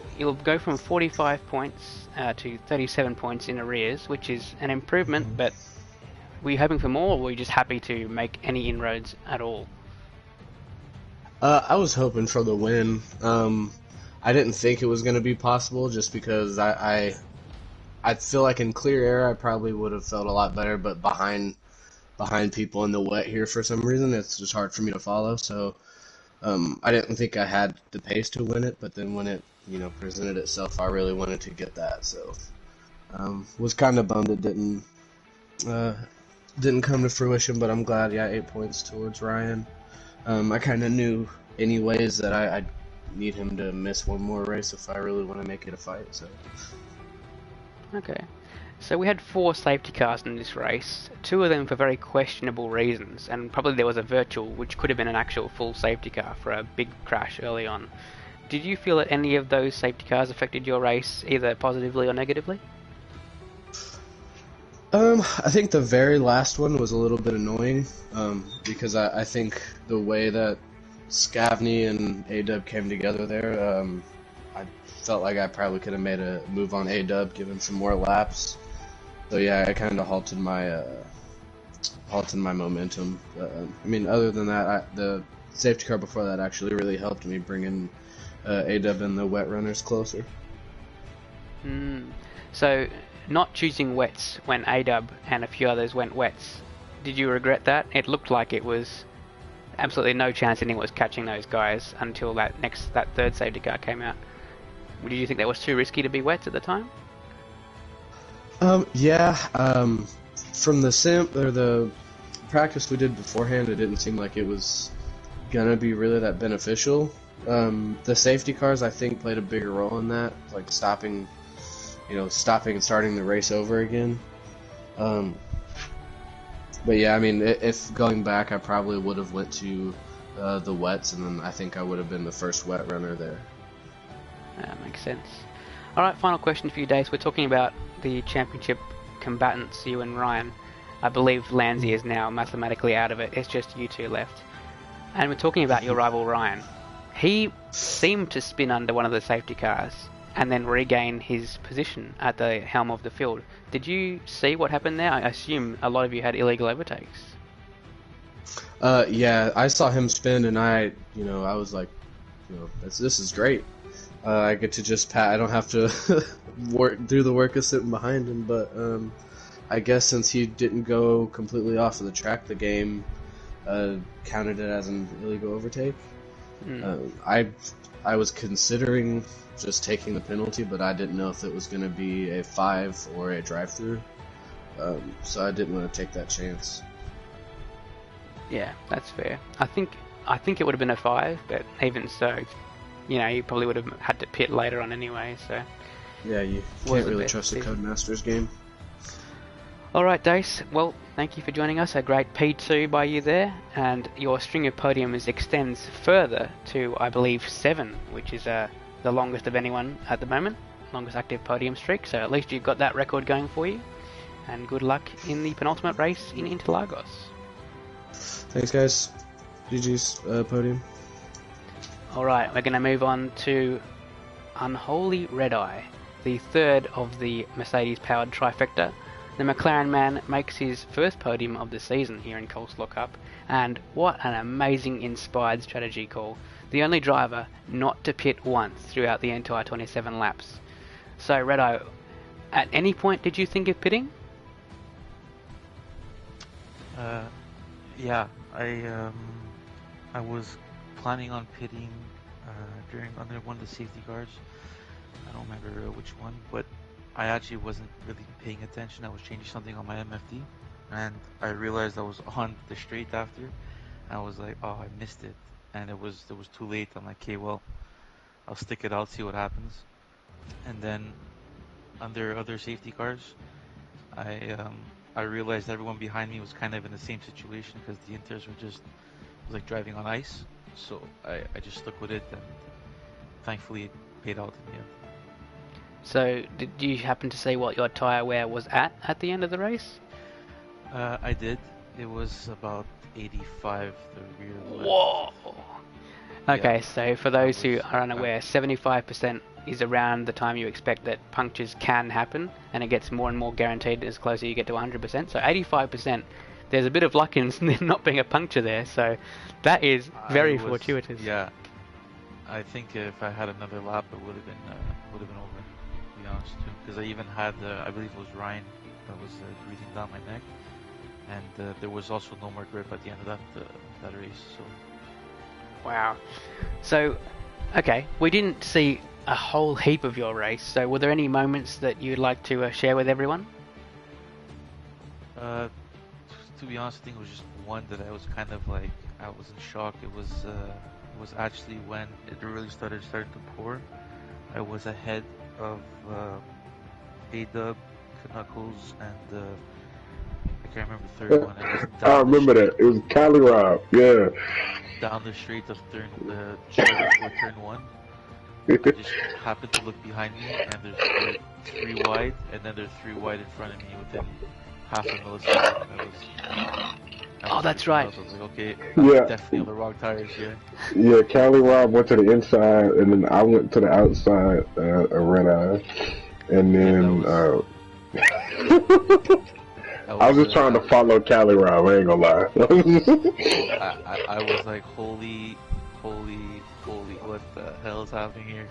S1: go from 45 points to 37 points in arrears, which is an improvement, but were you hoping for more, or were you just happy to make any inroads at all?
S3: I was hoping for the win. I didn't think it was going to be possible just because I feel like in clear air I probably would have felt a lot better, but behind people in the wet here for some reason it's just hard for me to follow. So I didn't think I had the pace to win it, but then when it presented itself, I really wanted to get that. So was kind of bummed it didn't come to fruition, but I'm glad. Yeah, 8 points towards Ryan. I kind of knew anyways that I'd need him to miss one more race if I really want to make it a fight. So.
S1: Okay. So we had 4 safety cars in this race, 2 of them for very questionable reasons, and probably there was a virtual, which could have been an actual full safety car for a big crash early on. Did you feel that any of those safety cars affected your race, either positively or negatively?
S3: I think the very last one was a little bit annoying, because I think the way that Scavney and A-Dub came together there, I felt like I probably could have made a move on A-Dub, given some more laps. So yeah, I kind of halted my momentum. I mean, other than that, the safety car before that actually really helped me bringing A-Dub and the wet runners closer.
S1: So, not choosing wets when A-Dub and a few others went wets, did you regret that? It looked like it was absolutely no chance anyone was catching those guys until that third safety car came out. Did you think that was too risky to be wets at the time?
S3: Yeah. From the practice we did beforehand, it didn't seem like it was gonna be really that beneficial. The safety cars, I think, played a bigger role in that, like stopping and starting the race over again. But yeah, I mean, if going back, I probably would have went to the wets, and then I think I would have been the first wet runner there.
S1: That makes sense. Alright, final question for you, Dace. We're talking about the championship combatants, you and Ryan. I believe Lanzi is now mathematically out of it. It's just you two left. And we're talking about your rival Ryan. He seemed to spin under one of the safety cars and then regain his position at the helm of the field. Did you see what happened there? I assume a lot of you had illegal overtakes.
S3: Yeah, I saw him spin, and I was like, this is great. I get to just I don't have to do the work of sitting behind him. But I guess since he didn't go completely off of the track, the game counted it as an illegal overtake. I was considering just taking the penalty, but I didn't know if it was going to be a 5 or a drive-through, so I didn't want to take that chance.
S1: Yeah, that's fair. I think it would have been a 5, but even so, you probably would have had to pit later on anyway. So
S3: yeah, you can't really trust the Codemasters game.
S1: Alright, Dace, well, thank you for joining us. A great P2 by you there, and your string of podiums extends further to, I believe, 7, which is the longest of anyone at the moment, longest active podium streak, so at least you've got that record going for you, and good luck in the penultimate race in Interlagos. Thanks,
S3: guys. GG's podium.
S1: Alright, we're going to move on to Unholy Red Eye, the third of the Mercedes-powered trifecta. The McLaren man makes his first podium of the season here in Coleslaw Cup, and what an amazing inspired strategy call. The only driver not to pit once throughout the entire 27 laps. So, Red Eye, at any point did you think of pitting?
S5: Yeah, I was planning on pitting under one of the safety cars. I don't remember which one, but I actually wasn't really paying attention. I was changing something on my MFD, and I realized I was on the straight after, and I was like, oh, I missed it, and it was too late. I'm like, okay, well, I'll stick it out, see what happens. And then under other safety cars, I realized everyone behind me was kind of in the same situation because the Inters were just like driving on ice. So I just stuck with it, and thankfully it paid out in the end.
S1: So, did you happen to see what your tyre wear was at the end of the race?
S5: I did. It was about 85, the rear left.
S1: Whoa! Okay,
S5: Yeah,
S1: so for those who are unaware, 75% is around the time you expect that punctures can happen, and it gets more and more guaranteed as closer you get to 100%. So 85%, there's a bit of luck in there not being a puncture there, so that is very fortuitous.
S5: Yeah. I think if I had another lap, it would have been over. To be honest, too, because I even had I believe it was Ryan that was breathing down my neck, and there was also no more grip at the end of that race. So.
S1: Wow. So, okay, we didn't see a whole heap of your race. So, were there any moments that you'd like to share with everyone?
S5: To be honest, I think it was just one that I was kind of like I was in shock. It was actually when it really started to pour. I was ahead of A-Dub, Knuckles, and I can't remember the third one.
S4: I remember that. It was Cali Rob. Yeah.
S5: Down the street of turn 1. I just happened to look behind me, and there's 3 wide, and then there's 3 wide in front of me within half a millisecond.
S1: Oh, that's right.
S5: I was like, okay,
S4: Yeah.
S5: I'm definitely on the wrong tires here.
S4: Yeah, Cali Rob went to the inside, and then I went to the outside, red eye, and then I was just trying to follow Cali Rob. I ain't gonna lie.
S5: I was like, holy, what the hell is happening here?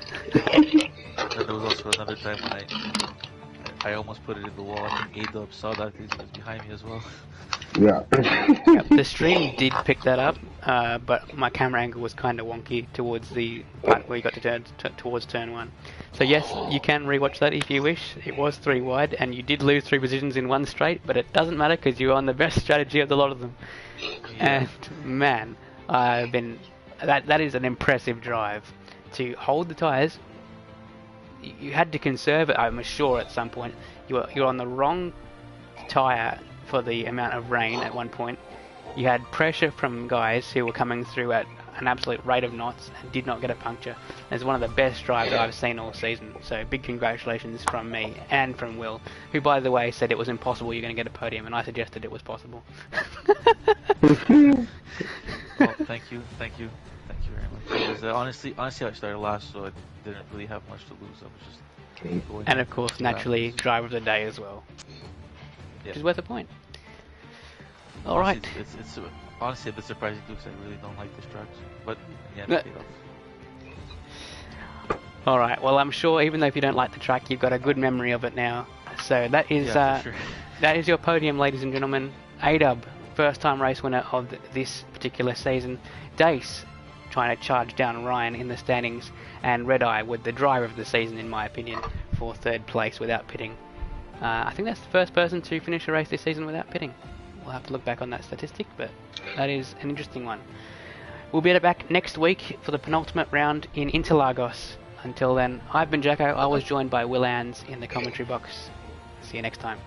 S5: And there was also another time when I almost put it in the wall. I think A-Dub saw that because he was behind me as well.
S4: Yeah.
S1: Yep, the stream did pick that up, but my camera angle was kind of wonky towards the part where you got to turn towards turn 1. So yes, you can rewatch that if you wish. It was 3 wide, and you did lose 3 positions in one straight, but it doesn't matter because you're on the best strategy of the lot of them.
S5: Yeah.
S1: And man, that is an impressive drive to hold the tires. You had to conserve it, I'm sure, at some point. You're on the wrong tire for the amount of rain at one point. You had pressure from guys who were coming through at an absolute rate of knots and did not get a puncture. It's one of the best drives I've seen all season. So big congratulations from me and from Will, who by the way said it was impossible you're going to get a podium, and I suggested it was possible.
S5: Well, thank you very much. Because, honestly, I started last, so I didn't really have much to lose. I was just going.
S1: And of course, naturally, driver of the day as well, which is worth a point. All right.
S5: It's honestly a bit surprising too, because I really don't like this track, but yeah, it paid off.
S1: All right. Well, I'm sure even though if you don't like the track, you've got a good memory of it now. So that is
S5: for sure.
S1: that is your podium, ladies and gentlemen. A-Dub, first time race winner of this particular season. Dace trying to charge down Ryan in the standings, and Red Eye with the driver of the season, in my opinion, for 3rd place without pitting. I think that's the first person to finish a race this season without pitting. We'll have to look back on that statistic, but that is an interesting one. We'll be back next week for the penultimate round in Interlagos. Until then, I've been Jacko. I was joined by Will Ans in the commentary box. See you next time.